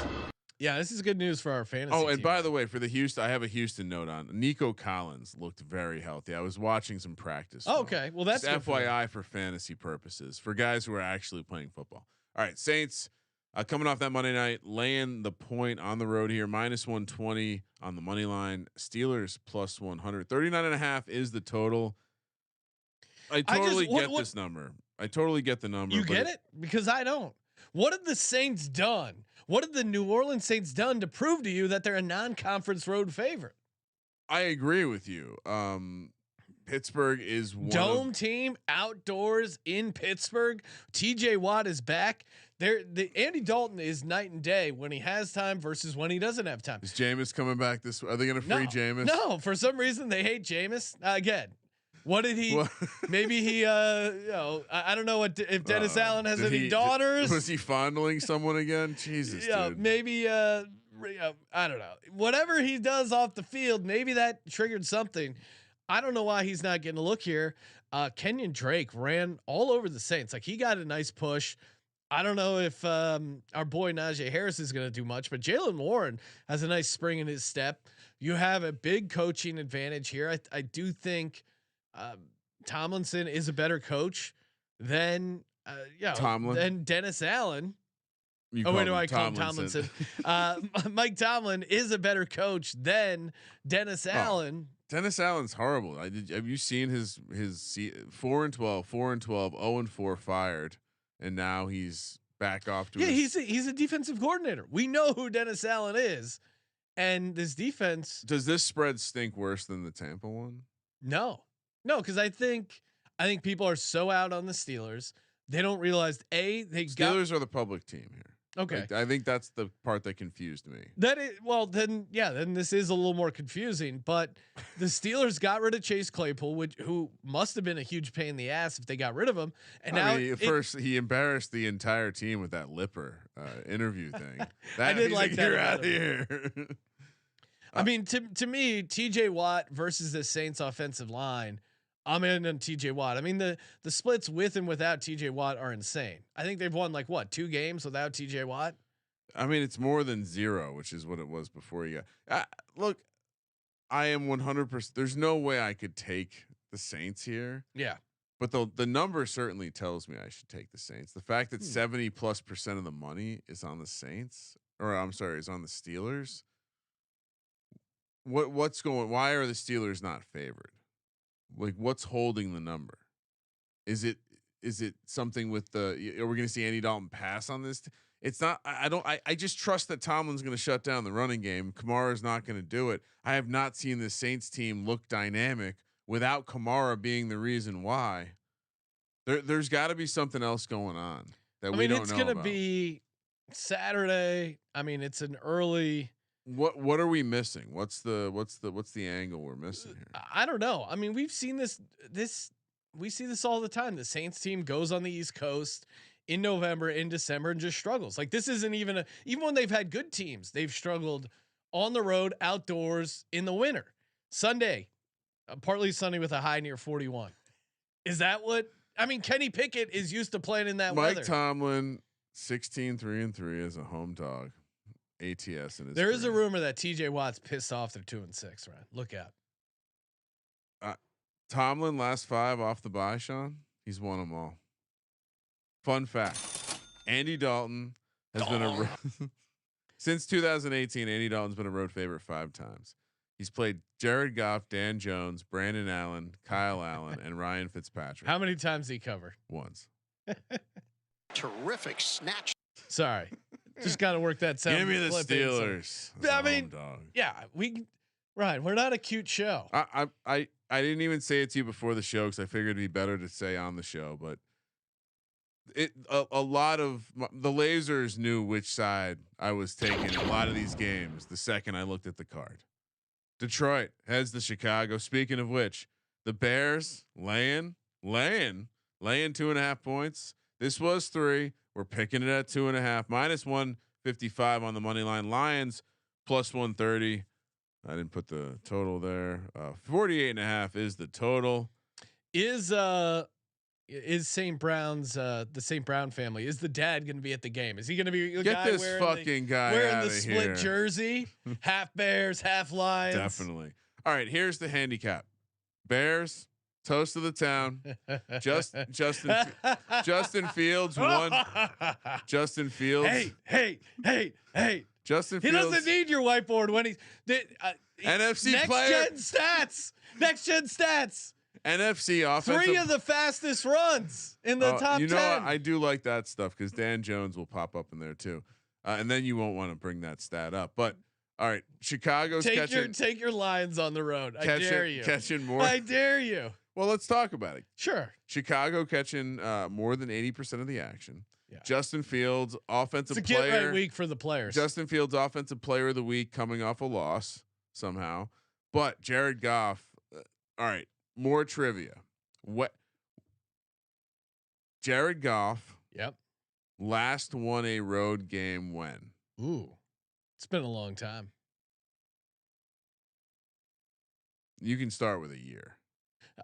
Yeah, this is good news for our fantasy. Oh, and team. by the way, for the Houston, I have a Houston note on. Nico Collins looked very healthy. I was watching some practice. Oh, okay, well that's just FYI for fantasy purposes for guys who are actually playing football. All right, Saints coming off that Monday night, laying the point on the road here, -120 on the money line. Steelers +100. 39.5 is the total. I totally get this number. I totally get the number. You get it? Because I don't. What have the Saints done? What have the New Orleans Saints done to prove to you that they're a non-conference road favorite? I agree with you. Pittsburgh is one team outdoors in Pittsburgh. TJ Watt is back. Andy Dalton is night and day when he has time versus when he doesn't have time. Is Jameis coming back this? Are they going to free Jameis? No, for some reason they hate Jameis again. What did he? Maybe he. I don't know if Dennis Allen has any daughters. Was he fondling someone again? Jesus, dude. Maybe. I don't know. Whatever he does off the field, maybe that triggered something. I don't know why he's not getting a look here. Kenyon Drake ran all over the Saints. Like he got a nice push. I don't know if our boy Najee Harris is going to do much, but Jaylen Warren has a nice spring in his step. You have a big coaching advantage here. I do think. Tomlinson is a better coach than than Dennis Allen. I call him Tomlinson? Mike Tomlin is a better coach than Dennis Allen. Dennis Allen's horrible. Have you seen his 4-12, 4-12, 0-4 fired, and now he's back off to he's a defensive coordinator. We know who Dennis Allen is, and this defense. Does this spread stink worse than the Tampa one? No. No, because I think people are so out on the Steelers, they don't realize Steelers are the public team here. Okay, like, I think that's the part that confused me. Then this is a little more confusing. But the Steelers got rid of Chase Claypool, who must have been a huge pain in the ass if they got rid of him. And first he embarrassed the entire team with that Lipper interview thing. I did like that. You're out of here. I mean, to me, T.J. Watt versus the Saints offensive line, I'm in on T.J. Watt. I mean, the splits with and without T.J. Watt are insane. I think they've won 2 games without T.J. Watt. I mean, it's more than 0, which is what it was before you got. Look, I am 100%. There's no way I could take the Saints here. Yeah, but the number certainly tells me I should take the Saints. The fact that 70+% of the money is on the Saints, or I'm sorry, is on the Steelers. What's going? Why are the Steelers not favored? Like, what's holding the number? Is it something with are we going to see Andy Dalton pass on this? It's not. I just trust that Tomlin's going to shut down the running game. Kamara's not going to do it. I have not seen the Saints team look dynamic without Kamara being the reason why. There's got to be something else going on that we don't know about. It's going to be Saturday. I mean, it's an early. What are we missing? What's the angle we're missing here? I don't know. I mean, we've seen this we see this all the time. The Saints team goes on the East Coast in November, in December, and just struggles. Like, this isn't even when they've had good teams, they've struggled on the road, outdoors in the winter. Sunday, partly sunny with a high near 41. Is that what? I mean, Kenny Pickett is used to playing in that weather. Mike Tomlin, 16-3-3 as a home dog. ATS in his there is a rumor that TJ Watt's pissed off they're 2-6, right? Look out. Tomlin last 5 off the bye, Sean. He's won them all. Fun fact. Andy Dalton has been since 2018, Andy Dalton's been a road favorite 5 times. He's played Jared Goff, Dan Jones, Brandon Allen, Kyle Allen, and Ryan Fitzpatrick. How many times did he cover? Once. Terrific snatch. Sorry. Just got to work that sound. Give me the Steelers. I mean, yeah, we're not a cute show. I didn't even say it to you before the show because I figured it'd be better to say on the show, but a lot of the lasers knew which side I was taking in a lot of these games the second I looked at the card. Detroit heads to Chicago. Speaking of which, the Bears laying 2.5 points. This was 3. We're picking it at 2.5, -155 on the money line. Lions +130. I didn't put the total there. 48.5 is the total. Is St. Brown's the St. Brown family? Is the dad going to be at the game? Is he going to be the guy this fucking guy wearing the split here. jersey, half Bears, half Lions? Definitely. All right, here's the handicap. Bears. Toast of the town. Justin Fields won. Justin Fields. Hey. Justin Fields. He doesn't need your whiteboard when he's NFC next player. Next gen stats. NFC offensive. 3 of the fastest runs in the top 10. You know what? I do like that stuff because Dan Jones will pop up in there too, and then you won't want to bring that stat up. But all right, Chicago's take your Lions on the road. I dare you. Catching more. I dare you. Well, let's talk about it. Sure. Chicago catching more than 80% of the action. Yeah. Justin Fields, offensive it's a player. get right week for the players. Justin Fields, offensive player of the week, coming off a loss somehow. But Jared Goff. All right, more trivia. What? Jared Goff. Yep. Last won a road game when? Ooh, it's been a long time. You can start with a year.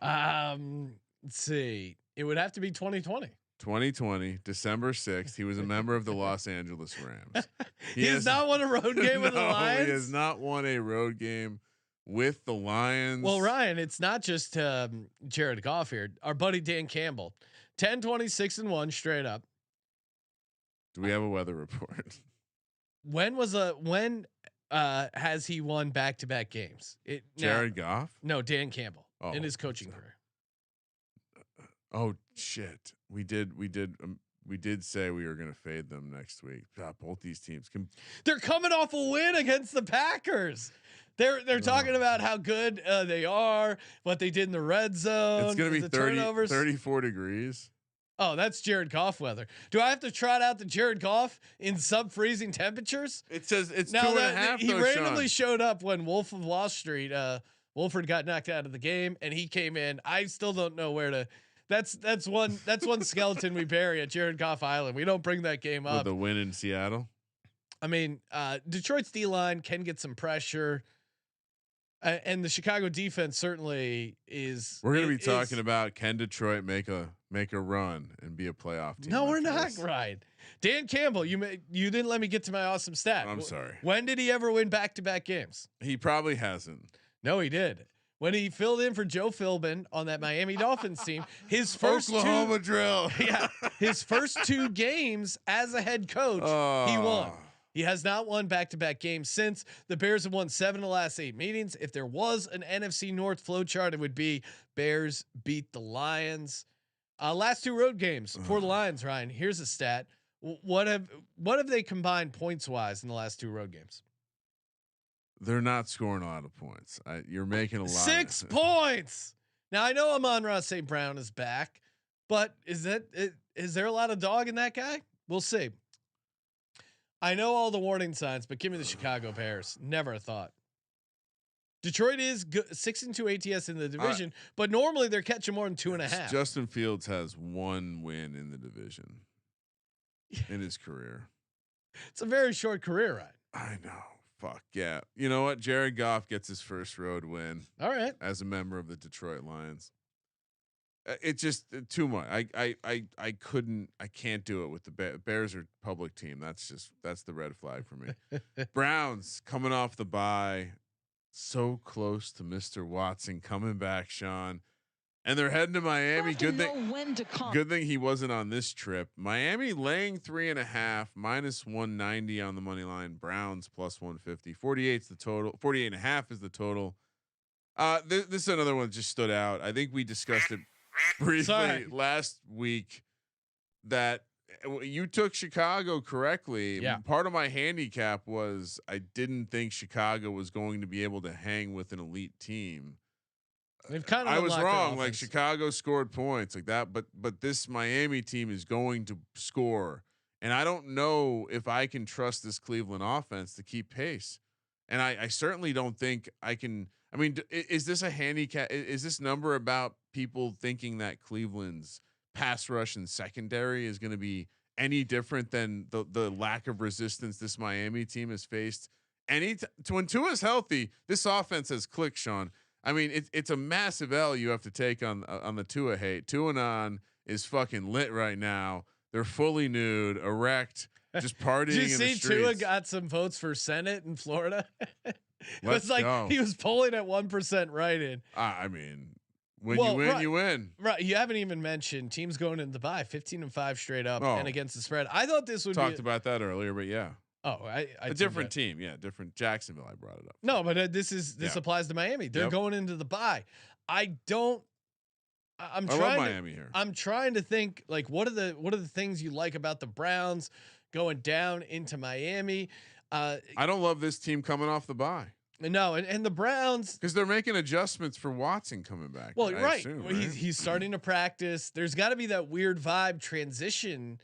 Let's see. It would have to be 2020. 2020, December 6th. He was a member of the Los Angeles Rams. He has not won a road game with the Lions. He has not won a road game with the Lions. Well, Ryan, it's not just Jared Goff here. Our buddy Dan Campbell, 10-26-1 straight up. Do we have a weather report? When has he won back-to-back games? Jared Goff? No, Dan Campbell in his coaching career. Oh shit. We did we did say we were going to fade them next week. God, both these teams they're coming off a win against the Packers. They're talking about how good they are, what they did in the red zone. It's going to be 34 degrees. Oh, that's Jared Goff weather. Do I have to trot out the Jared Goff in sub-freezing temperatures? It says it's now 2.5. He randomly showed up when Wolf of Wall Street, Wolford got knocked out of the game, and he came in. I still don't know where to. That's one skeleton we bury at Jared Goff Island. We don't bring that game up. With the win in Seattle. I mean, Detroit's D-line can get some pressure. And the Chicago defense certainly is. We're going to be talking about, can Detroit make a run and be a playoff team? No, we're not. Right. Dan Campbell, you didn't let me get to my awesome stat. I'm sorry. When did he ever win back-to-back games? He probably hasn't. No, he did. When he filled in for Joe Philbin on that Miami Dolphins team, his first Oklahoma drill. Yeah, his first 2 games as a head coach, he won. He has not won back-to-back games since. The Bears have won 7 of the last 8 meetings. If there was an NFC North flow chart, it would be Bears beat the Lions. Last 2 road games for the Lions, Ryan. Here's a stat. What have they combined points wise in the last 2 road games? They're not scoring a lot of points. You're making a lot. 6 points. Now I know Amon-Ra St. Brown is back, but is there a lot of dog in that guy? We'll see. I know all the warning signs, but give me the Chicago Bears. Never a thought. Detroit is 6-2 ATS in the division, but normally they're catching more than 2.5. Justin Fields has 1 win in the division in his career. It's a very short career, right? I know. Fuck yeah. You know what? Jared Goff gets his first road win. All right. As a member of the Detroit Lions. It's just too much. I can't do it with the Bears are public team. That's the red flag for me. Browns coming off the bye, so close to Mr. Watson coming back, Sean, and they're heading to Miami. Good thing he wasn't on this trip. Miami laying 3.5, -190 on the money line. Browns +150. 48's the total. 48.5 is the total. This is another one that just stood out. I think we discussed it briefly last week that you took Chicago correctly. Yeah. Part of my handicap was I didn't think Chicago was going to be able to hang with an elite team. I was wrong. Like Chicago scored points like that, but this Miami team is going to score, and I don't know if I can trust this Cleveland offense to keep pace. And I certainly don't think I can. I mean, is this a handicap? Is this number about people thinking that Cleveland's pass rush and secondary is going to be any different than the lack of resistance this Miami team has faced? When Tua's healthy, this offense has clicked, Sean. I mean, it's a massive L you have to take on the Tua hate. Tuanon is fucking lit right now. They're fully nude, erect, just partying. Did you see Tua got some votes for Senate in Florida? It's like go. He was polling at 1% write-in. I mean, when you win, you win. Right. You haven't even mentioned teams going into the bye 15-5 straight up and against the spread. I thought this would talked about that earlier, but yeah. Oh, a different team. Yeah. Different Jacksonville. I brought it up. No, but this applies to Miami. They're going into the bye. I love Miami here. I'm trying to think like, what are the things you like about the Browns going down into Miami? I don't love this team coming off the bye. No, and the Browns, because they're making adjustments for Watson coming back. Well, assume, right? He's starting to practice. There's got to be that weird vibe transition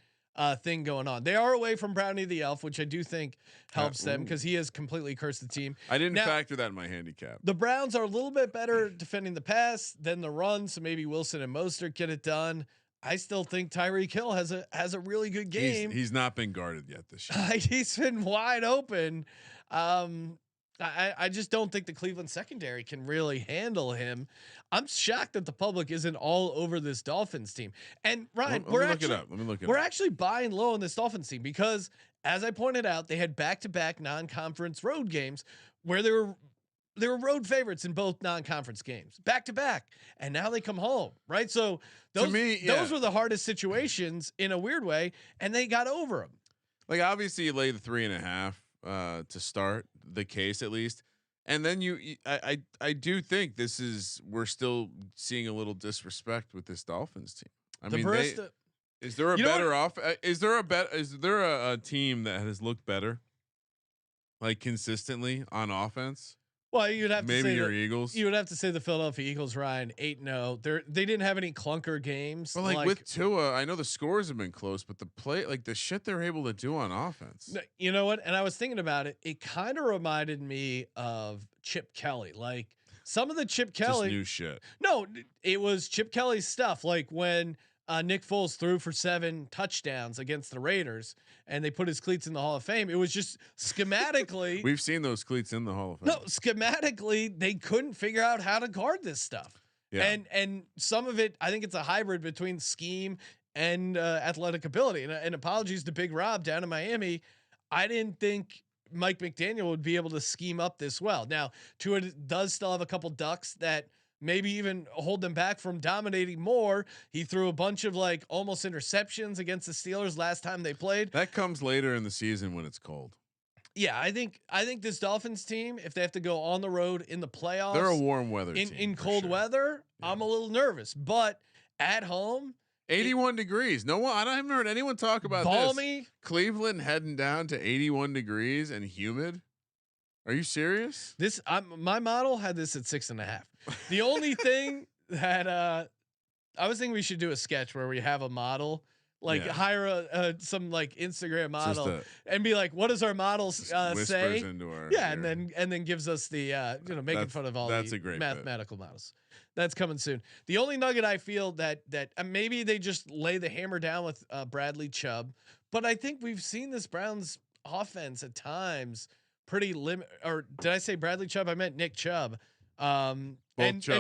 thing going on. They are away from Brownie the Elf, which I do think helps them because he has completely cursed the team. I didn't factor that in my handicap. The Browns are a little bit better defending the pass than the run, so maybe Wilson and Mostert get it done. I still think Tyreek Hill has a really good game. He's not been guarded yet this year. He's been wide open. I just don't think the Cleveland secondary can really handle him. I'm shocked that the public isn't all over this Dolphins team. And Ryan, let me look it up. We're actually buying low on this Dolphins team because, as I pointed out, they had back-to-back non-conference road games where they were road favorites in both non-conference games, back-to-back, and now they come home, right? So those were the hardest situations in a weird way, and they got over them. Like obviously, you lay the 3.5 to start the case at least, and then I do think we're still seeing a little disrespect with this Dolphins team. I mean, Is there a better off? Is there a team that has looked better, like consistently on offense? Well, you'd have to say your Eagles. You would have to say the Philadelphia Eagles, Ryan, 8-0. They didn't have any clunker games. But like with Tua, I know the scores have been close, but the shit they're able to do on offense. You know what? And I was thinking about it. It kind of reminded me of Chip Kelly. Like some of the Chip Kelly new shit. No, it was Chip Kelly's stuff. Like when Nick Foles threw for 7 touchdowns against the Raiders and they put his cleats in the Hall of Fame. It was just schematically. We've seen those cleats in the Hall of Fame. No, schematically, they couldn't figure out how to guard this stuff. Yeah. And some of it, I think it's a hybrid between scheme and athletic ability. And apologies to Big Rob down in Miami. I didn't think Mike McDaniel would be able to scheme up this well. Now, Tua does still have a couple ducks that maybe even hold them back from dominating more. He threw a bunch of like almost interceptions against the Steelers last time they played. That comes later in the season when it's cold. Yeah, I think this Dolphins team, if they have to go on the road in the playoffs, they're a warm weather team in cold weather. Yeah. I'm a little nervous, but at home, 81 degrees. No one. I haven't heard anyone talk about balmy. This. Cleveland heading down to 81 degrees and humid. Are you serious? My model had this at 6.5. The only thing that I was thinking we should do a sketch where we have a model, like hire some like Instagram model and be like, what does our models say? Into our and then gives us the making fun of all the great mathematical models. That's coming soon. The only nugget I feel that maybe they just lay the hammer down with Bradley Chubb, but I think we've seen this Browns offense at times pretty or did I say Bradley Chubb? I meant Nick Chubb. And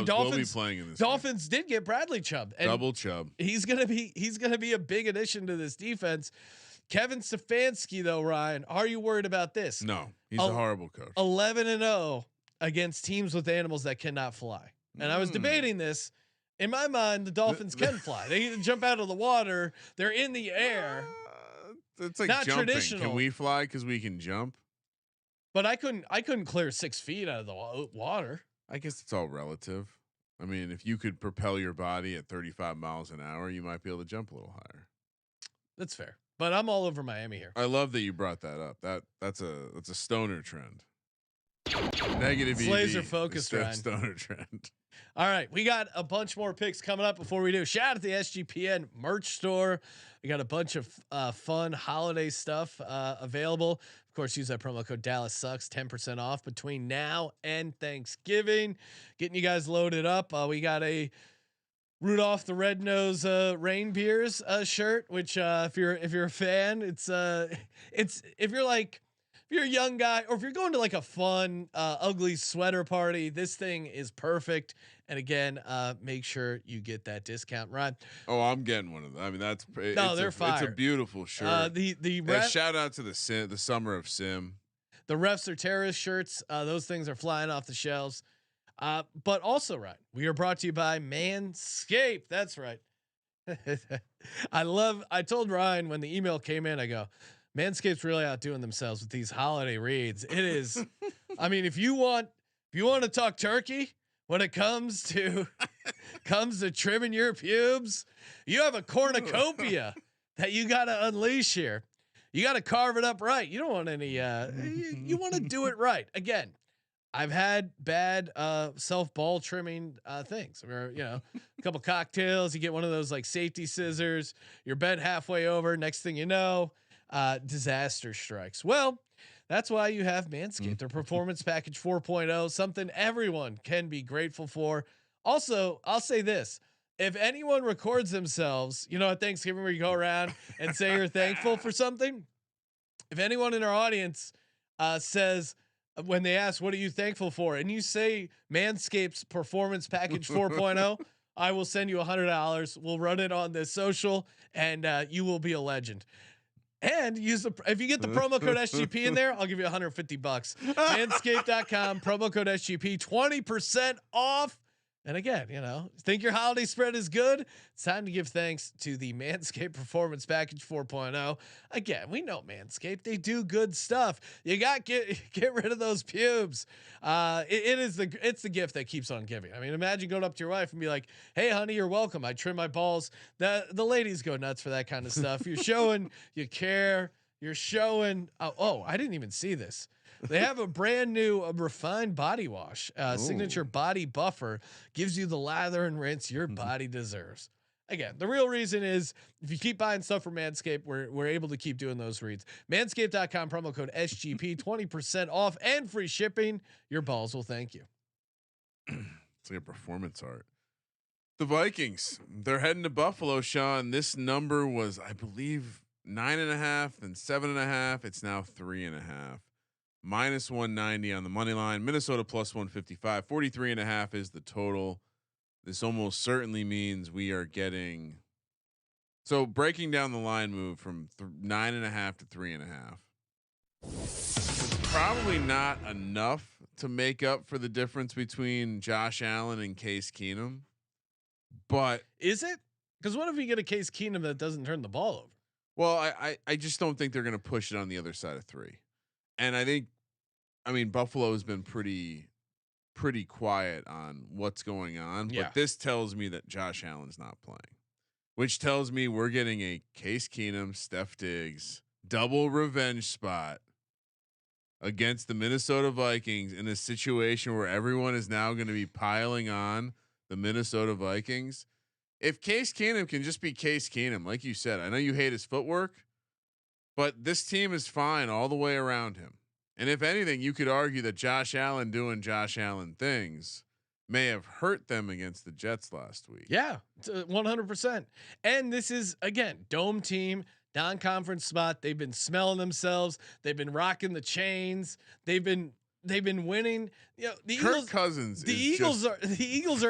Dolphins playing in this Dolphins did get Bradley Chubb. And double Chubb. He's gonna be a big addition to this defense. Kevin Stefanski, though, Ryan, are you worried about this? No, he's a horrible coach. 11-0 against teams with animals that cannot fly. And I was debating this. In my mind, the Dolphins can fly. They can jump out of the water. They're in the air. It's like not jumping. Traditional. Can we fly because we can jump? But I couldn't clear 6 feet out of the water. I guess it's all relative. I mean, if you could propel your body at 35 miles an hour, you might be able to jump a little higher. That's fair. But I'm all over Miami here. I love that you brought that up. That's a stoner trend. Negative it's laser focused, Ryan. Stoner trend. All right, we got a bunch more picks coming up. Before we do, shout out to the SGPN merch store. We got a bunch of fun holiday stuff available. Of course, use that promo code Dallas Sucks, 10% off between now and Thanksgiving. Getting you guys loaded up. We got a Rudolph the Red-Nosed Reindeers shirt, which if you're a fan, it's if you're a young guy or if you're going to like a fun ugly sweater party, this thing is perfect. And again, make sure you get that discount, Ryan. Oh, I'm getting one of them. I mean, they're fire. It's a beautiful shirt. The shout out to the Summer of Sim. The Refs Are Terrorist shirts. Those things are flying off the shelves. But also, Ryan, we are brought to you by Manscaped. That's right. I told Ryan when the email came in, I go, Manscaped's really outdoing themselves with these holiday reads. It is, I mean, if you want to talk turkey when it comes to trimming your pubes, you have a cornucopia that you got to unleash here. You got to carve it up right. You don't want any. You want to do it right. Again, I've had bad self ball trimming things where a couple cocktails, you get one of those like safety scissors, you're bent halfway over. Next thing you know, disaster strikes. Well, that's why you have Manscaped, their Performance Package 4.0, something everyone can be grateful for. Also, I'll say this. If anyone records themselves, at Thanksgiving where you go around and say you're thankful for something, if anyone in our audience says when they ask, what are you thankful for? And you say Manscaped's Performance Package 4.0, I will send you $100. We'll run it on the social and you will be a legend. And if you get the promo code SGP in there, I'll give you $150. Manscaped.com, promo code SGP, 20% off. And again, think your holiday spread is good? It's time to give thanks to the Manscaped Performance Package 4.0. Again, we know Manscaped, they do good stuff. You got get rid of those pubes. It's the gift that keeps on giving. I mean, imagine going up to your wife and be like, "Hey, honey, you're welcome. I trim my balls." The ladies go nuts for that kind of stuff. You're showing you care. You're showing. Oh, I didn't even see this. They have a brand new refined body wash. Signature Body Buffer gives you the lather and rinse your body deserves. Again, the real reason is if you keep buying stuff from Manscaped, we're able to keep doing those reads. Manscaped.com, promo code SGP, 20% off and free shipping. Your balls will thank you. It's like a performance art. The Vikings, they're heading to Buffalo, Sean. This number was, I believe, 9.5, then 7.5. It's now 3.5. -190 on the money line. Minnesota +155. 43.5 is the total. This almost certainly means we are getting. So breaking down the line move from 9.5 to 3.5. Probably not enough to make up for the difference between Josh Allen and Case Keenum. But is it? Because what if you get a Case Keenum that doesn't turn the ball over? Well, I just don't think they're going to push it on the other side of 3. And I mean, Buffalo has been pretty quiet on what's going on, but this tells me that Josh Allen's not playing, which tells me we're getting a Case Keenum, Steph Diggs double revenge spot against the Minnesota Vikings in a situation where everyone is now going to be piling on the Minnesota Vikings. If Case Keenum can just be Case Keenum, like you said, I know you hate his footwork, but this team is fine all the way around him. And if anything, you could argue that Josh Allen doing Josh Allen things may have hurt them against the Jets last week. Yeah, 100%. And this is, again, dome team, non-conference spot. They've been smelling themselves. They've been rocking the chains. They've been winning. The Kirk Cousins. The Eagles are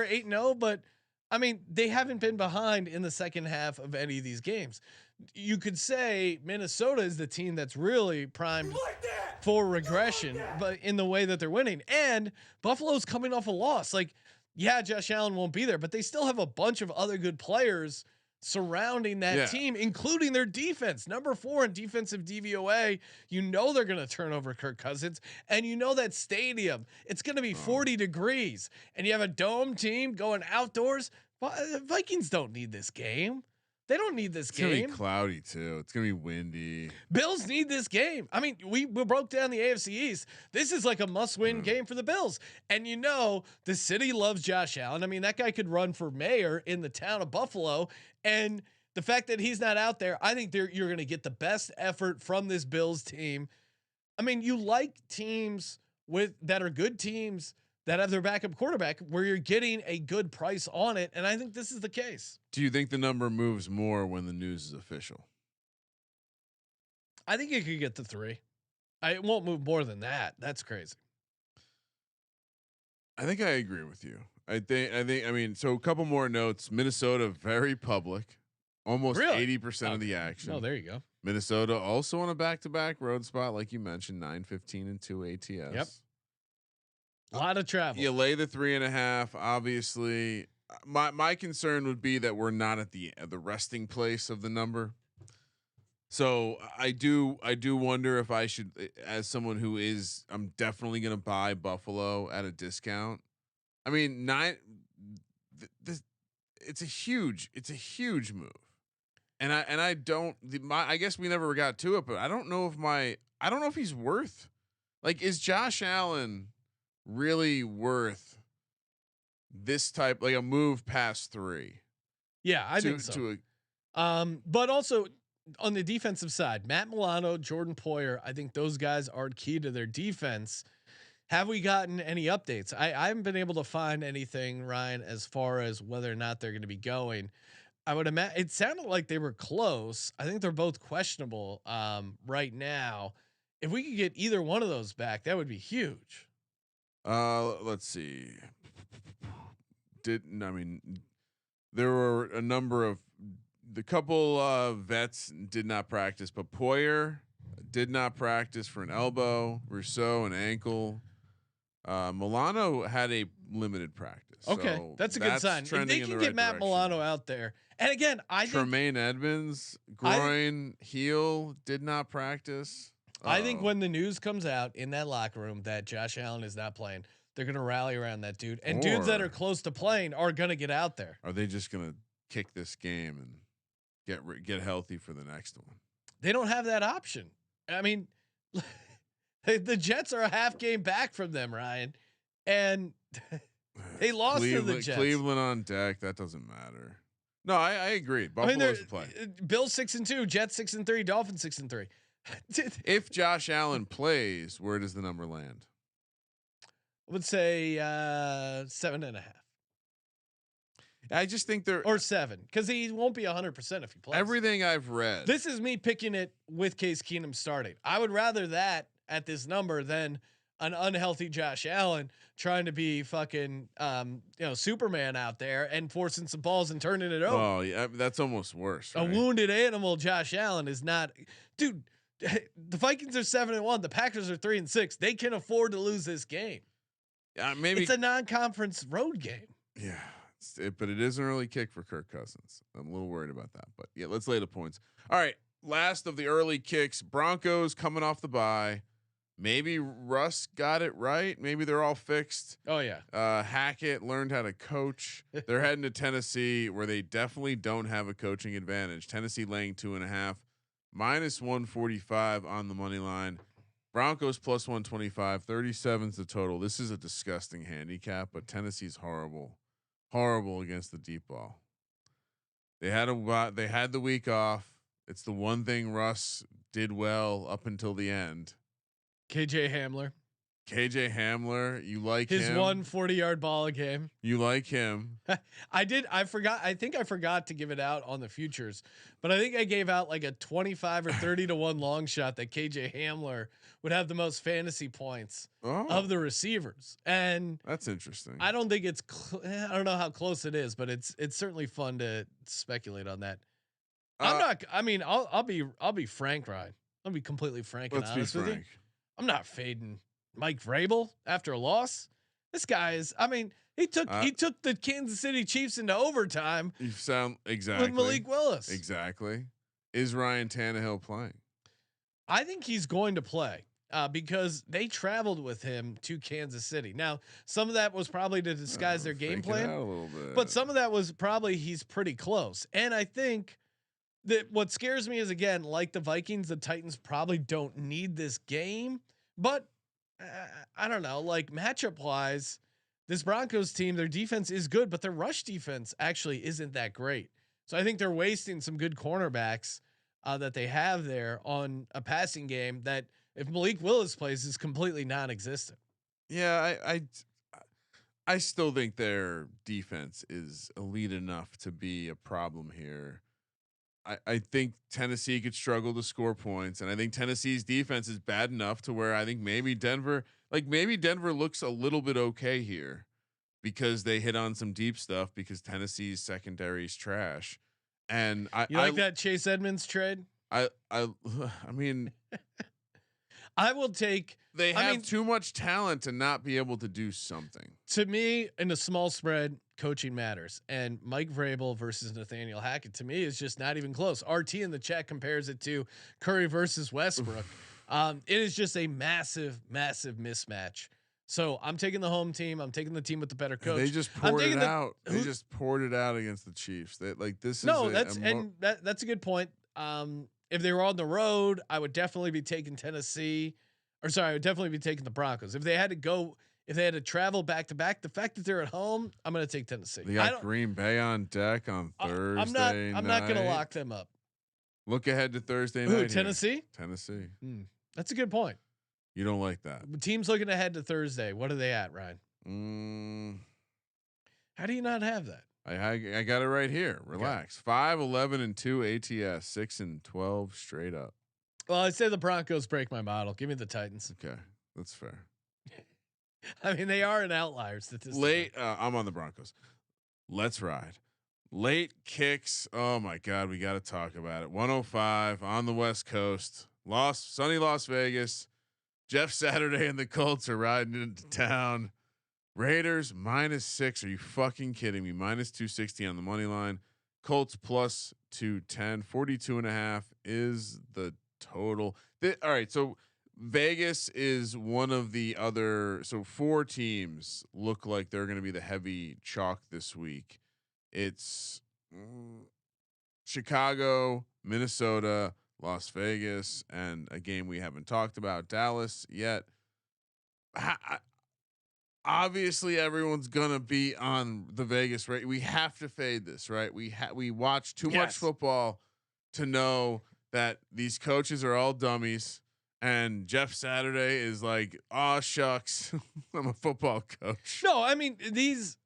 8-0, but I mean, they haven't been behind in the second half of any of these games. You could say Minnesota is the team that's really primed for regression, but in the way that they're winning. And Buffalo's coming off a loss. Like, yeah, Josh Allen won't be there, but they still have a bunch of other good players surrounding that team, including their defense. Number 4 in defensive DVOA. They're going to turn over Kirk Cousins, and that stadium, it's going to be 40 degrees, and you have a dome team going outdoors. Vikings don't need this game. They don't need this game. It's gonna be cloudy too. It's gonna be windy. Bills need this game. I mean, we broke down the AFC East. This is like a must-win game for the Bills. And the city loves Josh Allen. I mean, that guy could run for mayor in the town of Buffalo. And the fact that he's not out there, I think you're going to get the best effort from this Bills team. I mean, you like teams that are good teams that have their backup quarterback where you're getting a good price on it. And I think this is the case. Do you think the number moves more when the news is official? I think it could get to 3. It won't move more than that. That's crazy. I think I agree with you. I mean, so a couple more notes. Minnesota, very public, almost 80% of the action. Oh, there you go. Minnesota also on a back-to-back road spot, like you mentioned, 9-15 and 2 ATS. Yep. A lot of travel. You lay the 3.5. Obviously, my concern would be that we're not at the resting place of the number. So I do wonder if I should, as someone who is, I'm definitely going to buy Buffalo at a discount. I mean, it's a huge move, and I guess we never got to it, but I don't know if he's worth. Like, is Josh Allen really worth this type, like a move past 3? Yeah, I think so. But also on the defensive side, Matt Milano, Jordan Poyer, I think those guys are key to their defense. Have we gotten any updates? I haven't been able to find anything, Ryan, as far as whether or not they're going to be going. I would imagine it sounded like they were close. I think they're both questionable right now. If we could get either one of those back, that would be huge. Let's see. There were a number of the couple vets did not practice, but Poyer did not practice for an elbow, Rousseau an ankle. Milano had a limited practice. Okay, so that's a good sign. If they can get Matt Milano out there, and again, I think Tremaine Edmonds, groin, heel, did not practice. I think when the news comes out in that locker room that Josh Allen is not playing, they're going to rally around that dude, and dudes that are close to playing are going to get out there. Are they just going to kick this game and get healthy for the next one? They don't have that option. I mean, the Jets are a half game back from them, Ryan, and they lost to the Jets. Cleveland on deck. That doesn't matter. No, I agree. Buffalo's the play. Bills 6-2, Jets 6-3, Dolphins 6-3. If Josh Allen plays, where does the number land? I would say 7.5. I just think they're 7 because he won't be 100% if he plays. Everything I've read. This is me picking it with Case Keenum starting. I would rather that at this number than an unhealthy Josh Allen trying to be fucking Superman out there and forcing some balls and turning it over. Oh yeah, that's almost worse. Right? A wounded animal Josh Allen is not, dude. The Vikings are 7-1. The Packers are 3-6. They can afford to lose this game. Maybe it's a non-conference road game. Yeah. But it is an early kick for Kirk Cousins. I'm a little worried about that, but yeah, let's lay the points. All right, last of the early kicks. Broncos coming off the bye. Maybe Russ got it right. Maybe they're all fixed. Oh yeah. Hackett learned how to coach. They're heading to Tennessee, where they definitely don't have a coaching advantage. Tennessee laying 2.5, -145 on the money line. Broncos +125. 37's the total. This is a disgusting handicap, but Tennessee's horrible against the deep ball. They had the week off. It's the one thing Russ did well up until the end. KJ Hamler, you like his him? 140-yard ball a game. You like him? I think I forgot to give it out on the futures, but I think I gave out like a 25 or 30 to 1 long shot that KJ Hamler would have the most fantasy points of the receivers, and that's interesting. I don't think it's I don't know how close it is, but it's certainly fun to speculate on that. I'll be frank, Ryan. I'll be completely frank and honest with you. I'm not fading Mike Vrabel after a loss. This guy is. I mean, he took the Kansas City Chiefs into overtime. You sound exactly with Malik Willis. Exactly. Is Ryan Tannehill playing? I think he's going to play because they traveled with him to Kansas City. Now, some of that was probably to disguise their game plan, but some of that was probably he's pretty close. And I think that what scares me is, again, like the Vikings, the Titans probably don't need this game, but I don't know, like matchup wise, this Broncos team, their defense is good, but their rush defense actually isn't that great. So I think they're wasting some good cornerbacks that they have there on a passing game that, if Malik Willis plays, is completely non-existent. Yeah, I still think their defense is elite enough to be a problem here. I think Tennessee could struggle to score points, and I think Tennessee's defense is bad enough to where I think maybe Denver looks a little bit okay here because they hit on some deep stuff because Tennessee's secondary is trash. And I like that Chase Edmonds trade. I mean, I will take. They have too much talent to not be able to do something. To me, in a small spread, coaching matters. And Mike Vrabel versus Nathaniel Hackett, to me, is just not even close. RT in the chat compares it to Curry versus Westbrook. It is just a massive, massive mismatch. So I'm taking the home team. I'm taking the team with the better coach. They just poured it out. They just poured it out against the Chiefs. That's a good point. If they were on the road, I would definitely be taking Tennessee. I would definitely be taking the Broncos. If they had to travel back to back, the fact that they're at home, I'm going to take Tennessee. They got Green Bay on deck on Thursday. I'm not going to lock them up. Look ahead to Thursday night. Tennessee? Tennessee. That's a good point. You don't like that. Teams looking ahead to Thursday. What are they at, Ryan? How do you not have that? I got it right here. Relax. Okay. 5-11-2 ATS, 6-12 straight up. Well, I say the Broncos break my model. Give me the Titans. Okay, that's fair. I mean, they are an outlier statistically. I'm on the Broncos. Let's ride. Late kicks. Oh my God, we got to talk about it. 105 on the West Coast. Sunny Las Vegas. Jeff Saturday and the Colts are riding into town. Raiders -6. Are you fucking kidding me? -260 on the money line. Colts +210. 42.5 is the total. All right. So Vegas is one of the other. So 4 teams look like they're going to be the heavy chalk this week. It's Chicago, Minnesota, Las Vegas, and a game we haven't talked about, Dallas yet. Obviously everyone's gonna be on the Vegas, right? We have to fade this, right? We watch too much football to know that these coaches are all dummies. And Jeff Saturday is like, oh shucks, I'm a football coach. No, I mean these.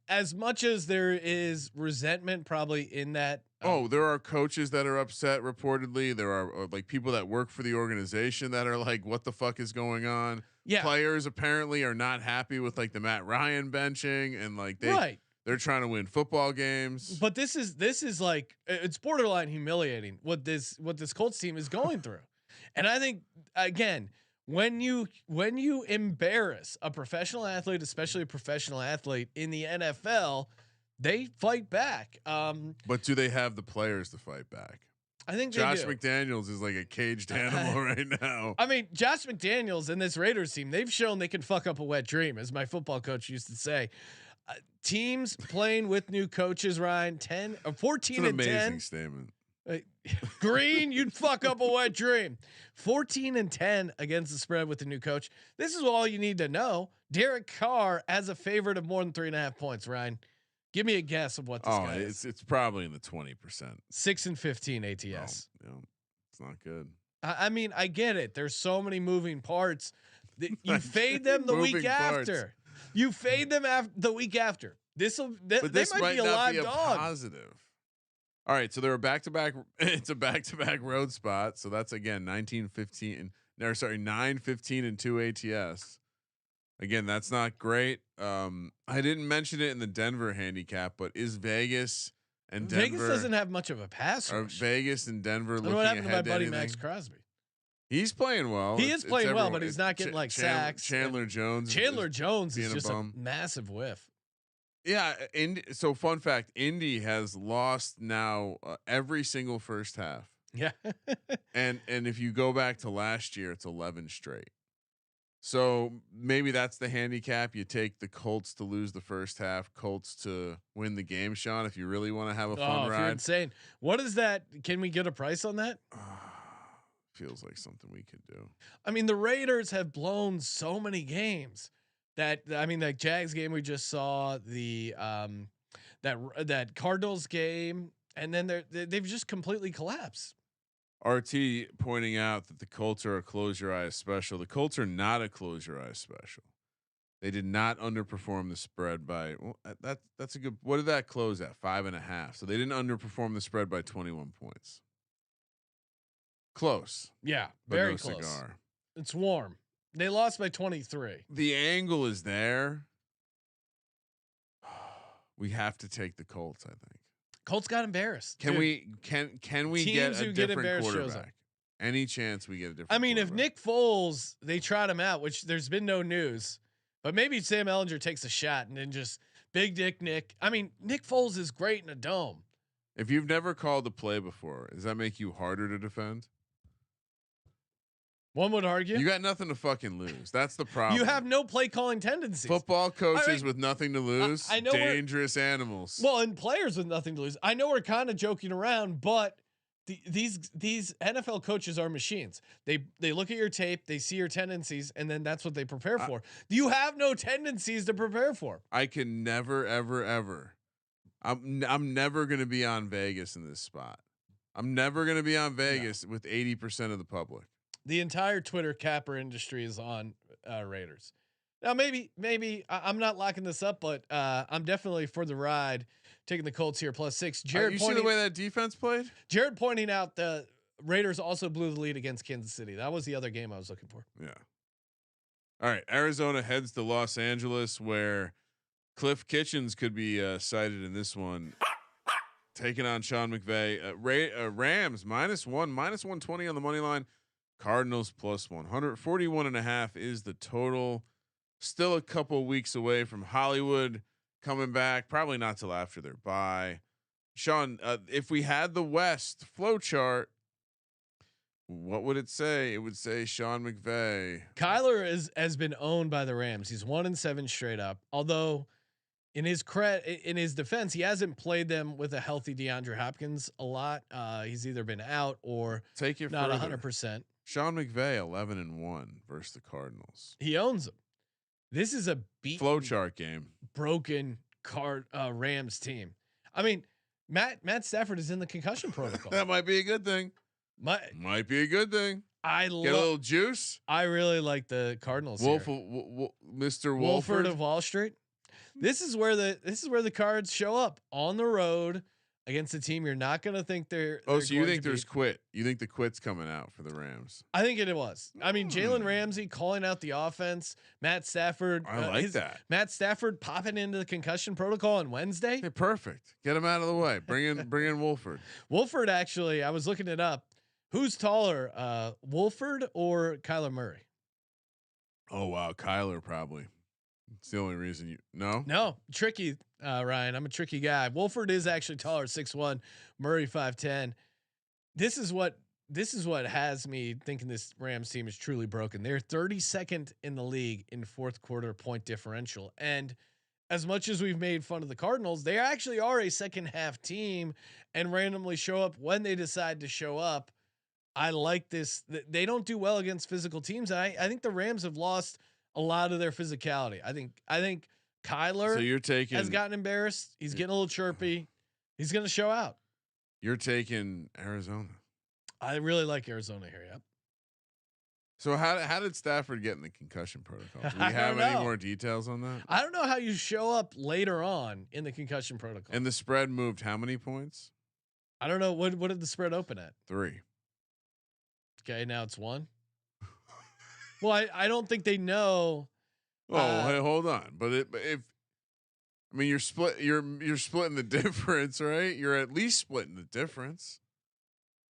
As much as there is resentment, probably in that. There are coaches that are upset. Reportedly, there are like people that work for the organization that are like, "What the fuck is going on?" Yeah, players apparently are not happy with like the Matt Ryan benching and like they're trying to win football games. But this is like it's borderline humiliating what this Colts team is going through, and I think again. When you embarrass a professional athlete, especially a professional athlete in the NFL, they fight back. But do they have the players to fight back? I think Josh McDaniels is like a caged animal right now. I mean, Josh McDaniels and this Raiders team, they've shown they can fuck up a wet dream, as my football coach used to say. Teams playing with new coaches, Ryan, 14 and 10. Amazing statement. Green, you'd fuck up a wet dream. 14 and 10 against the spread with the new coach. This is all you need to know. Derek Carr as a favorite of more than 3.5 points. Ryan, give me a guess of what this guy is. It's probably in the 20%. 6-15 ATS. No, it's not good. I mean, I get it. There's so many moving parts. You fade them the week after. You fade them the week after. This might be a live dog. Positive. All right, so they're a back-to-back. It's a back-to-back road spot, so that's again 9-15 and 2 ATS. Again, that's not great. I didn't mention it in the Denver handicap, but is Vegas and Denver? Vegas doesn't have much of a pass rush. Are Vegas and Denver looking what happened ahead to my buddy anything? Max Crosby? He's playing well. He is playing well, but he's not getting like sacks. Chandler Jones. Chandler Jones is just a massive whiff. Yeah, so fun fact: Indy has lost now every single first half. Yeah, and if you go back to last year, it's 11 straight. So maybe that's the handicap. You take the Colts to lose the first half, Colts to win the game, Sean. If you really want to have a fun ride, you're insane. What is that? Can we get a price on that? Feels like something we could do. I mean, the Raiders have blown so many games. That Jags game we just saw, the that Cardinals game, and then they've just completely collapsed. RT pointing out that the Colts are a close your eyes special. The Colts are not a close your eyes special. They did not underperform the spread by that's a good. What did that close at? 5.5. So they didn't underperform the spread by 21 points. Close. Yeah, but very no close. Cigar. It's warm. They lost by 23. The angle is there. We have to take the Colts, I think. Colts got embarrassed. Can we get a different quarterback? Any chance we get a different? I mean, if Nick Foles, they trot him out, which there's been no news, but maybe Sam Ehlinger takes a shot and then just big dick Nick. I mean, Nick Foles is great in a dome. If you've never called a play before, does that make you harder to defend? One would argue. You got nothing to fucking lose. That's the problem. You have no play calling tendencies. Football coaches with nothing to lose. I know dangerous animals. Well, and players with nothing to lose. I know we're kind of joking around, but these NFL coaches are machines. They look at your tape, they see your tendencies, and then that's what they prepare for. You have no tendencies to prepare for. I can never, ever. I'm never going to be on Vegas in this spot. I'm never going to be on Vegas with 80% of the public. The entire Twitter capper industry is on Raiders. Now, maybe I'm not locking this up, but I'm definitely for the ride, taking the Colts here +6. Jared, you see the way that defense played? Jared pointing out the Raiders also blew the lead against Kansas City. That was the other game I was looking for. Yeah. All right, Arizona heads to Los Angeles, where Cliff Kitchens could be cited in this one, taking on Sean McVay. Rams -1, -120 on the money line. Cardinals plus 141.5 is the total. Still a couple weeks away from Hollywood coming back. Probably not till after their bye. Sean, if we had the West flow chart, what would it say? It would say Sean McVay. Kyler has been owned by the Rams. He's 1-7 straight up. Although in his defense, he hasn't played them with a healthy DeAndre Hopkins a lot. He's either been out or not 100%. Sean McVay 11-1 versus the Cardinals. He owns them. This is a flowchart game. Broken Rams team. I mean, Matt Stafford is in the concussion protocol. That might be a good thing. Might be a good thing. Get a little juice. I really like the Cardinals. Mr. Wolford of Wall Street. This is where the Cards show up on the road against a team you're not going to think they're. Oh, so you think there's quit? You think the quit's coming out for the Rams? I think it was. I mean, Jalen Ramsey calling out the offense. Matt Stafford. I like that. Matt Stafford popping into the concussion protocol on Wednesday. Hey, perfect. Get him out of the way. Bring in Wolford. Wolford, actually, I was looking it up. Who's taller, Wolford or Kyler Murray? Oh wow, Kyler probably. It's the only reason you no tricky, Ryan. I'm a tricky guy. Wolford is actually taller, 6'1", Murray 5'10". This is what has me thinking this Rams team is truly broken. They're 32nd in the league in fourth quarter point differential, and as much as we've made fun of the Cardinals, they actually are a second half team and randomly show up when they decide to show up. I like this. They don't do well against physical teams. And I think the Rams have lost a lot of their physicality. I think Kyler has gotten embarrassed. He's getting a little chirpy. He's going to show out. You're taking Arizona. I really like Arizona here. Yep. So how did Stafford get in the concussion protocol? Do we have any more details on that? I don't know how you show up later on in the concussion protocol. And the spread moved how many points? I don't know. What did the spread open at? 3. Okay, now it's 1. Well, I don't think they know. Hey, hold on. But if I mean you're splitting the difference, right? You're at least splitting the difference.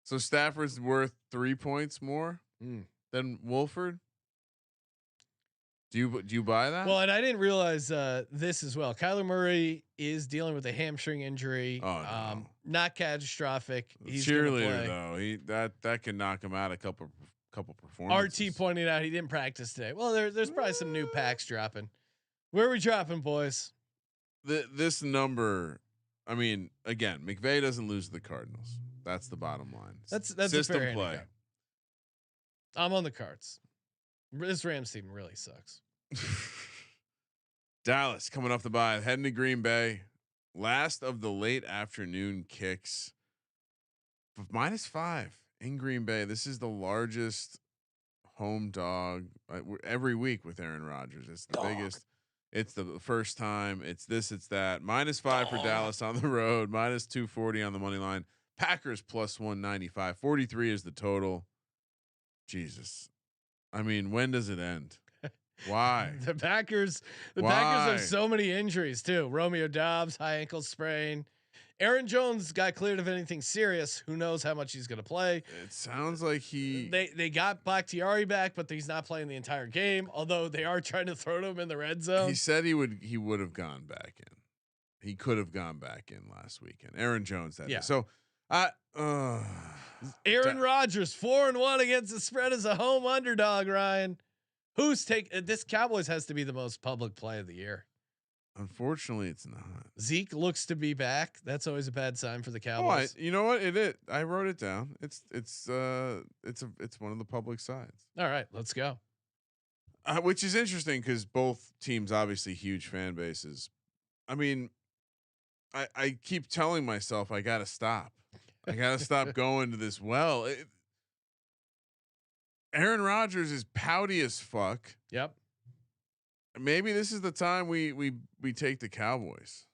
So Stafford's worth 3 points more than Wolford. Do you buy that? Well, and I didn't realize this as well. Kyler Murray is dealing with a hamstring injury. Oh, no. Not catastrophic. He's cheerleader though. That can knock him out a couple performances. RT pointed out he didn't practice today. Well, there's probably some new packs dropping. Where are we dropping, boys? This number. I mean, again, McVay doesn't lose to the Cardinals. That's the bottom line. That's system a fair play. Handicap. I'm on the Cards. This Rams team really sucks. Dallas coming off the bye, heading to Green Bay. Last of the late afternoon kicks. -5 in Green Bay. This is the largest home dog every week with Aaron Rodgers. It's the biggest. It's the first time. It's this. It's that. -5 for Dallas on the road. -240 on the money line. Packers +195. 43 is the total. Jesus. I mean, when does it end? Why? The Packers have so many injuries too. Romeo Doubs, high ankle sprain. Aaron Jones got cleared of anything serious. Who knows how much he's going to play? It sounds like they got Bakhtiari back, but he's not playing the entire game. Although they are trying to throw him in the red zone. He said he would have gone back in. He could have gone back in last weekend. Aaron Jones that. Yeah. So Aaron Rodgers 4-1 against the spread as a home underdog. Ryan, who's this? Cowboys has to be the most public play of the year. Unfortunately, it's not. Zeke looks to be back. That's always a bad sign for the Cowboys. You know what? It is. I wrote it down. It's one of the public sides. All right, let's go. Which is interesting because both teams obviously huge fan bases. I mean, I keep telling myself I got to stop. I got to stop going to this well. Aaron Rodgers is pouty as fuck. Yep. Maybe this is the time we take the Cowboys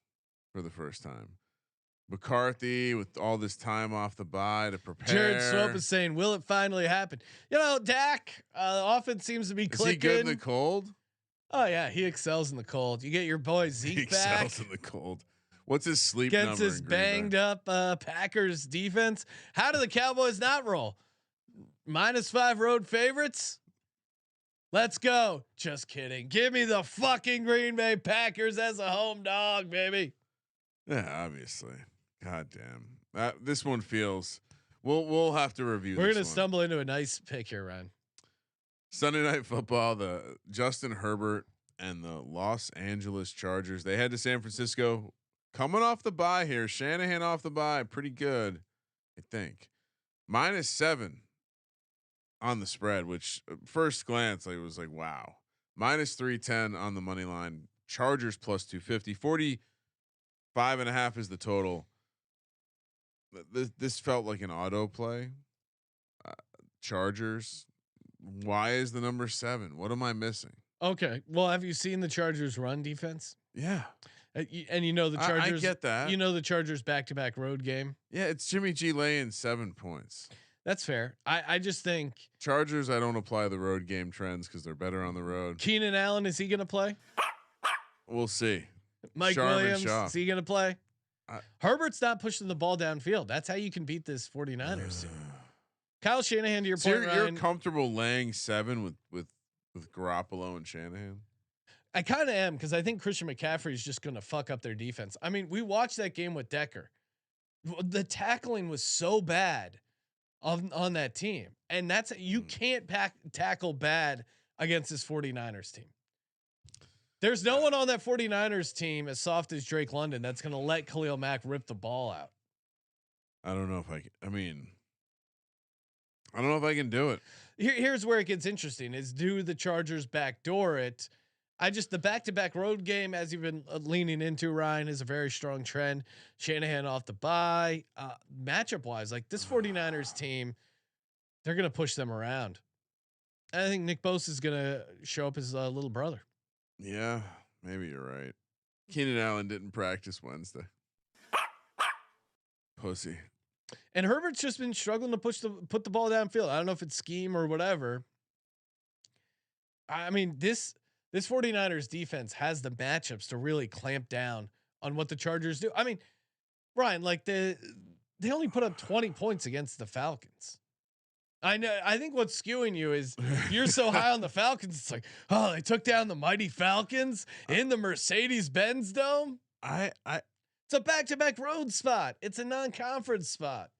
for the first time. McCarthy with all this time off the bye to prepare. Jared Swope is saying, "Will it finally happen?" You know, Dak. The offense seems to be clicking. Is he good in the cold? Oh yeah, he excels in the cold. You get your boy Zeke back. He excels in the cold. What's his sleep against number? His banged up Packers defense. How do the Cowboys not roll? -5 road favorites. Let's go. Just kidding. Give me the fucking Green Bay Packers as a home dog, baby. Yeah, obviously. God damn. This one feels. We'll have to review. We're gonna stumble into a nice pick here, Ryan. Sunday Night Football. The Justin Herbert and the Los Angeles Chargers. They head to San Francisco, coming off the bye here. Shanahan off the bye, pretty good, I think. -7 on the spread, which first glance it was like, wow. -310 on the money line. Chargers +250. 45.5 is the total. This felt like an auto play. Chargers. Why is the number 7? What am I missing? Okay. Well, have you seen the Chargers run defense? Yeah. And you know the Chargers. I get that. You know the Chargers back-to-back road game. Yeah, it's Jimmy G laying 7 points. That's fair. I just think Chargers. I don't apply the road game trends because they're better on the road. Keenan Allen, is he going to play? We'll see. Mike Sharman Williams, Shaw. is he going to play? Herbert's not pushing the ball downfield. That's how you can beat this 49ers team. Kyle Shanahan, to your point, you're comfortable laying 7 with Garoppolo and Shanahan? I kind of am, because I think Christian McCaffrey is just going to fuck up their defense. I mean, we watched that game with Decker. The tackling was so bad on that team, and that's you can't tackle bad against this 49ers team. There's no one on that 49ers team as soft as Drake London that's going to let Khalil Mack rip the ball out. I don't know if I can. I mean, I don't know if I can do it. Here's where it gets interesting: is do the Chargers backdoor it? The back-to-back road game, as you've been leaning into, Ryan, is a very strong trend. Shanahan off the bye. Matchup wise, like this 49ers team, they're going to push them around. And I think Nick Bosa is going to show up as a little brother. Yeah, maybe you're right. Keenan Allen didn't practice Wednesday. Pussy. And Herbert's just been struggling to put the ball downfield. I don't know if it's scheme or whatever. I mean, this 49ers defense has the matchups to really clamp down on what the Chargers do. I mean, Ryan, like they only put up 20 points against the Falcons. I know. I think what's skewing you is you're so high on the Falcons. It's like, oh, they took down the mighty Falcons in the Mercedes-Benz Dome. It's a back-to-back road spot. It's a non-conference spot.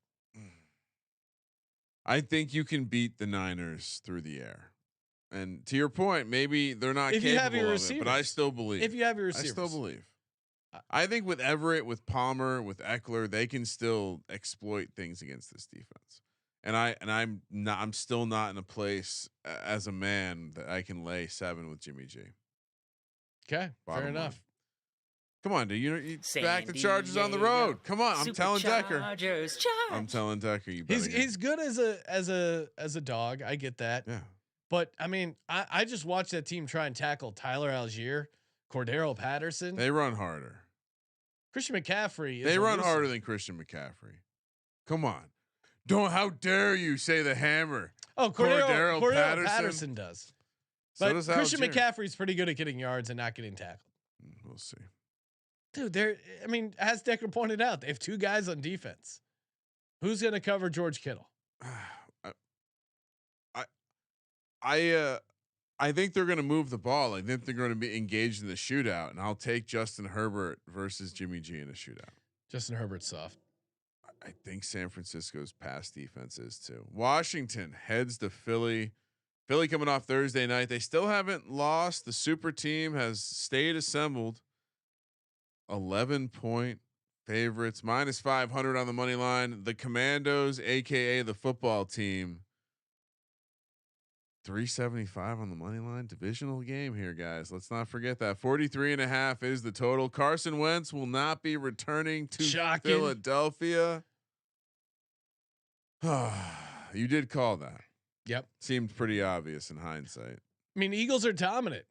I think you can beat the Niners through the air. And to your point, maybe they're not capable of it, but I still believe. If you have your receivers. I still believe. I think with Everett, with Palmer, with Eckler, they can still exploit things against this defense. And I'm still not in a place as a man that I can lay 7 with Jimmy G. Okay, fair enough. Come on, dude. You back the Chargers on the road. Come on, I'm telling Decker. I'm telling Decker. He's good as a dog. I get that. Yeah. But I mean, I just watched that team try and tackle Tyler Algier, Cordero Patterson. They run harder. Christian McCaffrey. They run harder than Christian McCaffrey. Come on. How dare you say the hammer? Oh, Cordero Patterson does. So but does Christian Algier. McCaffrey's pretty good at getting yards and not getting tackled. We'll see. Dude, as Decker pointed out, they have 2 guys on defense. Who's going to cover George Kittle? I think they're going to move the ball. I think they're going to be engaged in the shootout, and I'll take Justin Herbert versus Jimmy G in a shootout. Justin Herbert's soft. I think San Francisco's pass defense is too. Washington heads to Philly. Philly coming off Thursday night. They still haven't lost. The super team has stayed assembled. 11-point favorites, -500 on the money line. The Commandos, aka the football team, 375 on the money line. Divisional game here, guys. Let's not forget that. 43.5 is the total. Carson Wentz will not be returning to Philadelphia. You did call that. Yep. Seemed pretty obvious in hindsight. I mean, Eagles are dominant.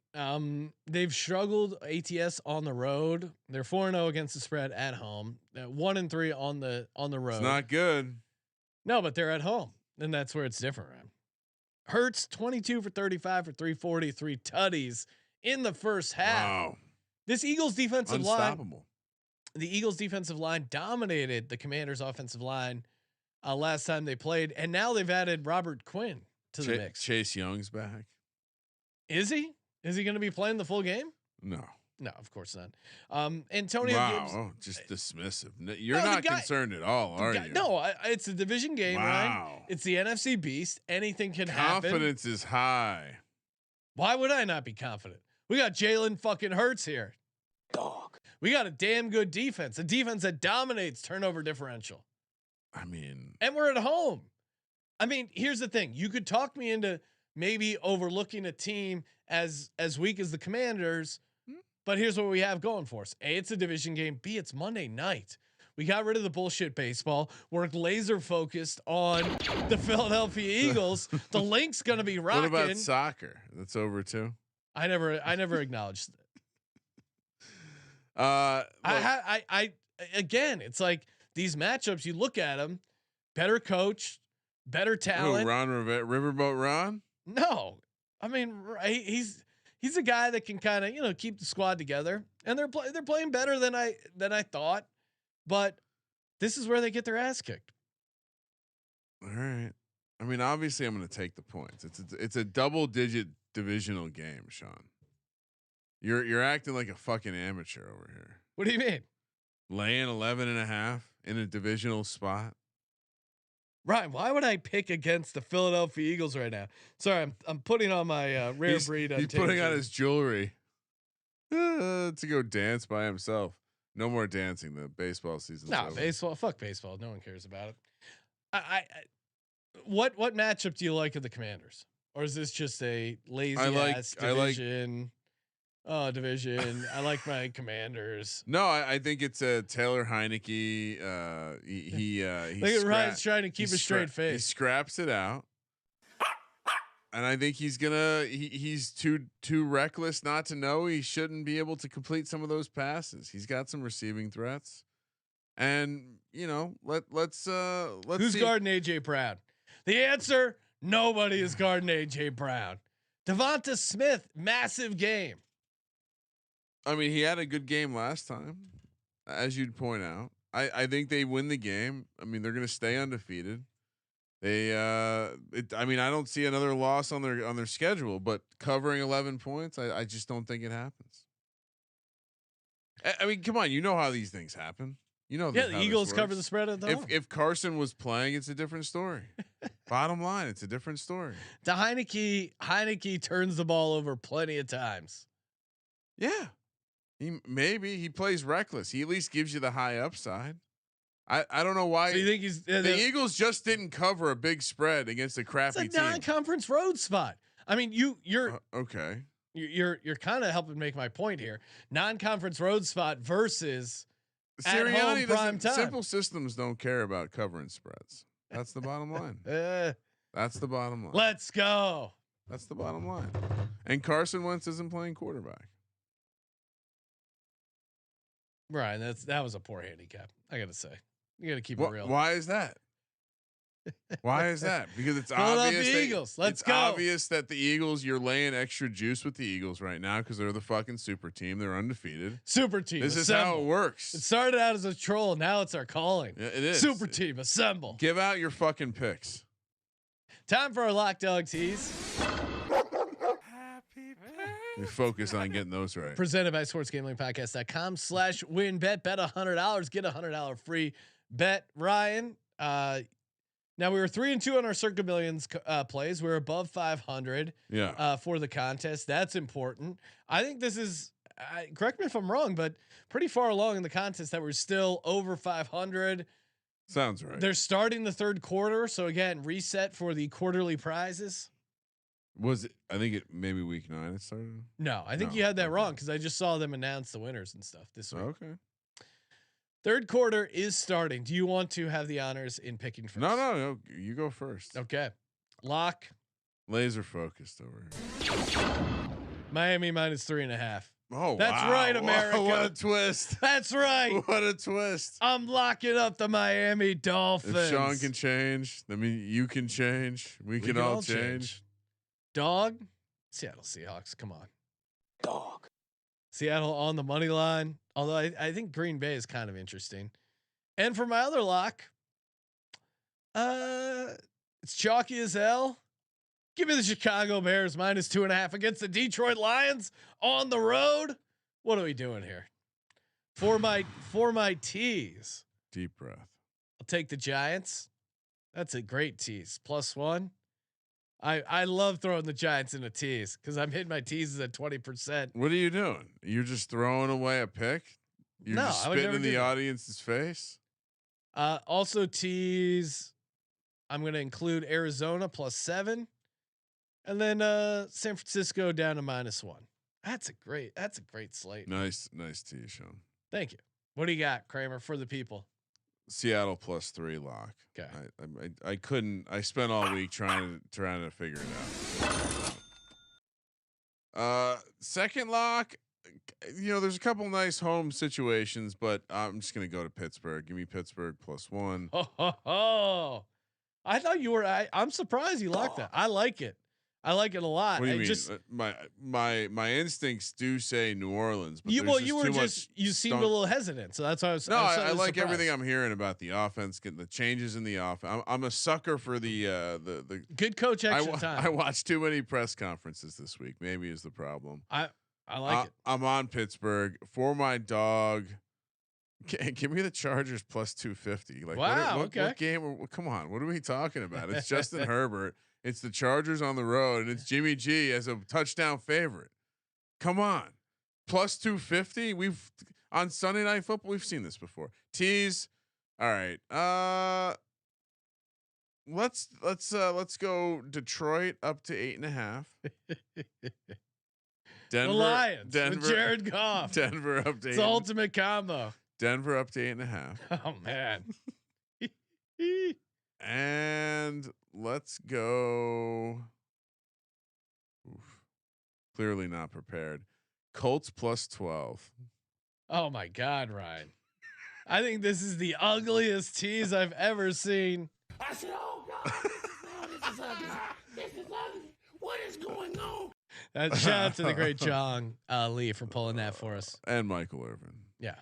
They've struggled ATS on the road. They're 4-0 against the spread at home. 1-3 on the road. It's not good. No, but they're at home, and that's where it's different. Right? Hurts 22 for 35 for 340, 3 tutties in the first half. Wow. This Eagles defensive Unstoppable. line. The Eagles defensive line dominated the Commanders offensive line last time they played, and now they've added Robert Quinn to the mix. Chase Young's back. Is he? Is he going to be playing the full game? No, of course not. Antonio Gibbs. Oh, just dismissive. You're not concerned at all, are you? No, it's a division game, Ryan. It's the NFC Beast. Anything can happen. Confidence is high. Why would I not be confident? We got Jalen fucking Hurts here. Dog. We got a damn good defense. A defense that dominates turnover differential. I mean, and we're at home. I mean, here's the thing. You could talk me into maybe overlooking a team as weak as the Commanders, but here's what we have going for us. A, it's a division game. B, it's Monday night. We got rid of the bullshit baseball. We're laser focused on the Philadelphia Eagles. The link's going to be rocking. What about soccer? That's over too. I never acknowledged it. Again, it's like these matchups, you look at them, better coach, better talent. Who, Riverboat Ron? No, I mean, he's a guy that can kind of, keep the squad together, and they're playing better than I thought, but this is where they get their ass kicked. All right. I mean, obviously I'm going to take the points. It's a double-digit divisional game, Sean. You're acting like a fucking amateur over here. What do you mean? Laying 11.5 in a divisional spot. Ryan, why would I pick against the Philadelphia Eagles right now? Sorry, I'm putting on my rare breed. He's putting on his jewelry to go dance by himself. No more dancing. The baseball season. No, baseball. Fuck baseball. No one cares about it. What matchup do you like of the Commanders, or is this just a lazy ass division? Division. I like my Commanders. No, I think it's a Taylor Heineke. He look at Ryan's trying to keep a straight face. He scraps it out, and I think he's gonna. He's too reckless not to know he shouldn't be able to complete some of those passes. He's got some receiving threats, and let's Who's see. guarding AJ Brown? The answer: nobody is guarding AJ Brown. Devonta Smith, massive game. I mean, he had a good game last time, as you'd point out. I think they win the game. I mean, they're going to stay undefeated. I don't see another loss on their schedule, but covering 11 points, I just don't think it happens. I mean, come on, you know how these things happen. The Eagles cover the spread at the home. If Carson was playing, it's a different story. Bottom line, it's a different story. The Heineke turns the ball over plenty of times. Yeah. He plays reckless. He at least gives you the high upside. I don't know why. So you think he's the Eagles just didn't cover a big spread against a crappy it's a non-conference road spot. I mean, you're okay. You're kind of helping make my point here. Non-conference road spot versus at home prime time. Simple systems don't care about covering spreads. That's the bottom line. That's the bottom line. Let's go. That's the bottom line. And Carson Wentz isn't playing quarterback. Right, that was a poor handicap. I gotta say, you gotta keep it real. Why is that? Why is that? Because it's obvious. Eagles. Let's go. Obvious that the Eagles, you're laying extra juice with the Eagles right now because they're the fucking super team. They're undefeated. Super team. This assemble. is how it works. It started out as a troll. Now it's our calling. Yeah, it is. Super team. Assemble. Give out your fucking picks. Time for our lock dog tease. We focus on getting those right. Presented by sportsgamblingpodcast.com/WynnBet. Bet $100, get $100 free bet. Ryan, now we were 3-2 on our Circa Millions plays. We're above 500 for the contest. That's important. I think this is, correct me if I'm wrong, but pretty far along in the contest that we're still over 500. Sounds right. They're starting the third quarter. So again, reset for the quarterly prizes. Was it? I think it maybe week 9 it started. No, I think you had that wrong because I just saw them announce the winners and stuff this week. Okay. Third quarter is starting. Do you want to have the honors in picking first? No. You go first. Okay. Lock. Laser focused over here. Miami -3.5. Oh, that's wow. right, America. What a twist. That's right. What a twist. I'm locking up the Miami Dolphins. If Sean can change, I mean, you can change. We can all change. Dog. Seattle Seahawks. Come on. Dog. Seattle on the money line. Although I think Green Bay is kind of interesting. And for my other lock, It's chalky as hell. Give me the Chicago Bears -2.5 against the Detroit Lions on the road. What are we doing here? For my tease. Deep breath. I'll take the Giants. That's a great tease. +1. I love throwing the Giants in a tease because I'm hitting my teases at 20%. What are you doing? You're just throwing away a pick? You're just spitting in the audience's face? Also tease. I'm going to include Arizona +7, and then San Francisco down to -1. That's a great slate. Nice tease, Sean. Thank you. What do you got, Kramer, for the people? Seattle +3 lock. Okay. I couldn't. I spent all week trying to figure it out. Second lock. There's a couple nice home situations, but I'm just gonna go to Pittsburgh. Give me Pittsburgh +1. Oh. I thought you were. I'm surprised you locked that. I like it. I like it a lot. What do you mean? Just my instincts do say New Orleans, but you seemed a little hesitant, so that's why I was. I like everything I'm hearing about the offense, getting the changes in the offense. I'm a sucker for the good coach extra time. I watched too many press conferences this week. Maybe is the problem. I like it. I'm on Pittsburgh for my dog. Give me the Chargers +250. Like, wow. What game? Come on. What are we talking about? It's Justin Herbert. It's the Chargers on the road, and it's Jimmy G as a touchdown favorite. Come on, +250. We've on Sunday Night Football. We've seen this before. Tease. All right. Let's go Detroit up to 8.5. The Lions with Jared Goff. Denver up to. It's the ultimate combo. Denver up to 8.5. Oh man. And let's go. Oof. Clearly not prepared. Colts +12. Oh my God, Ryan. I think this is the ugliest tease I've ever seen. I said, oh God, this is ugly. This is ugly. What is going on? Shout out to the great John Lee for pulling that for us. And Michael Irvin. Yeah.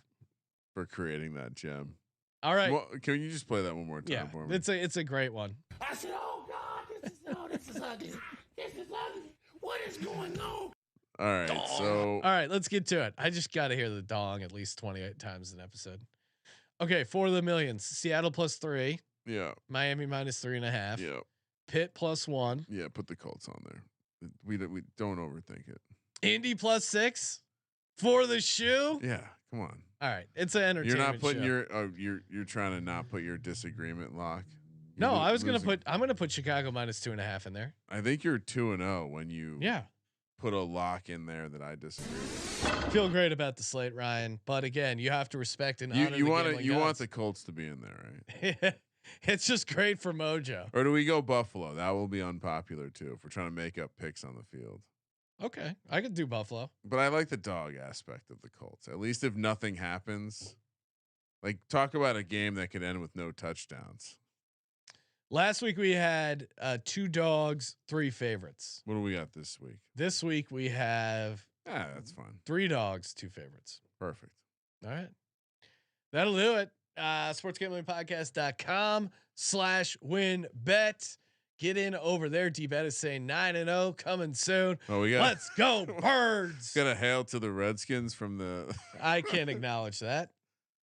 For creating that gem. All right. Well, can you just play that one more time for me? It's a great one. I said, "Oh God, this is ugly. This is ugly. What is going on?" All right, all right, let's get to it. I just got to hear the dong at least 28 times an episode. Okay, for the millions, Seattle +3. Yeah. Miami -3.5. Yeah. Pitt +1. Yeah, put the Colts on there. We don't overthink it. Indy +6 for the shoe. Yeah, come on. All right, it's an entertainment. You're not putting show. you're trying to not put your disagreement lock. No, I was I'm gonna put Chicago -2.5 in there. I think you're 2-0 when you put a lock in there that I disagree with. Feel great about the slate, Ryan, but again, you have to respect and honor you want the Colts to be in there, right? It's just great for mojo. Or do we go Buffalo? That will be unpopular too if we're trying to make up picks on the field. Okay, I could do Buffalo, but I like the dog aspect of the Colts. At least if nothing happens, like talk about a game that could end with no touchdowns. Last week we had 2 dogs, 3 favorites. What do we got this week? This week we have that's fine. 3 dogs, 2 favorites. Perfect. All right, that'll do it. sportsgamblingpodcast.com/WynnBet. Get in over there. D-Bet is saying 9-0 coming soon. Oh, we got. Let's go Birds. Got a hail to the Redskins from the. I can't acknowledge that.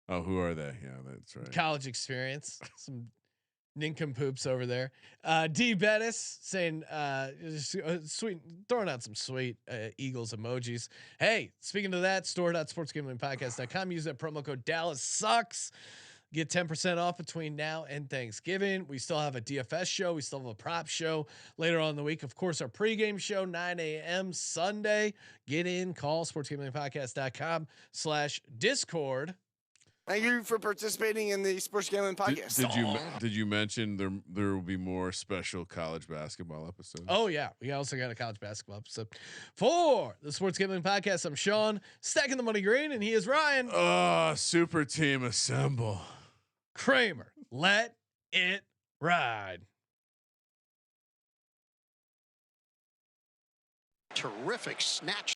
Oh, who are they? Yeah, that's right. College experience. Some nincompoops over there. D-Bettis saying sweet, throwing out some sweet Eagles emojis. Hey, speaking of that, store.sportsgamblingpodcast.com. Use that promo code Dallas Sucks. Get 10% off between now and Thanksgiving. We still have a DFS show. We still have a prop show later on in the week. Of course, our pregame show, 9 a.m. Sunday. Get in, call sportsgamblingpodcast.com/Discord. Thank you for participating in the Sports Gambling Podcast. Did you mention there will be more special college basketball episodes? Oh yeah, we also got a college basketball episode for the Sports Gambling Podcast. I'm Sean, stacking the money green, and he is Ryan. Super team assemble. Kramer, let it ride. Terrific snatch.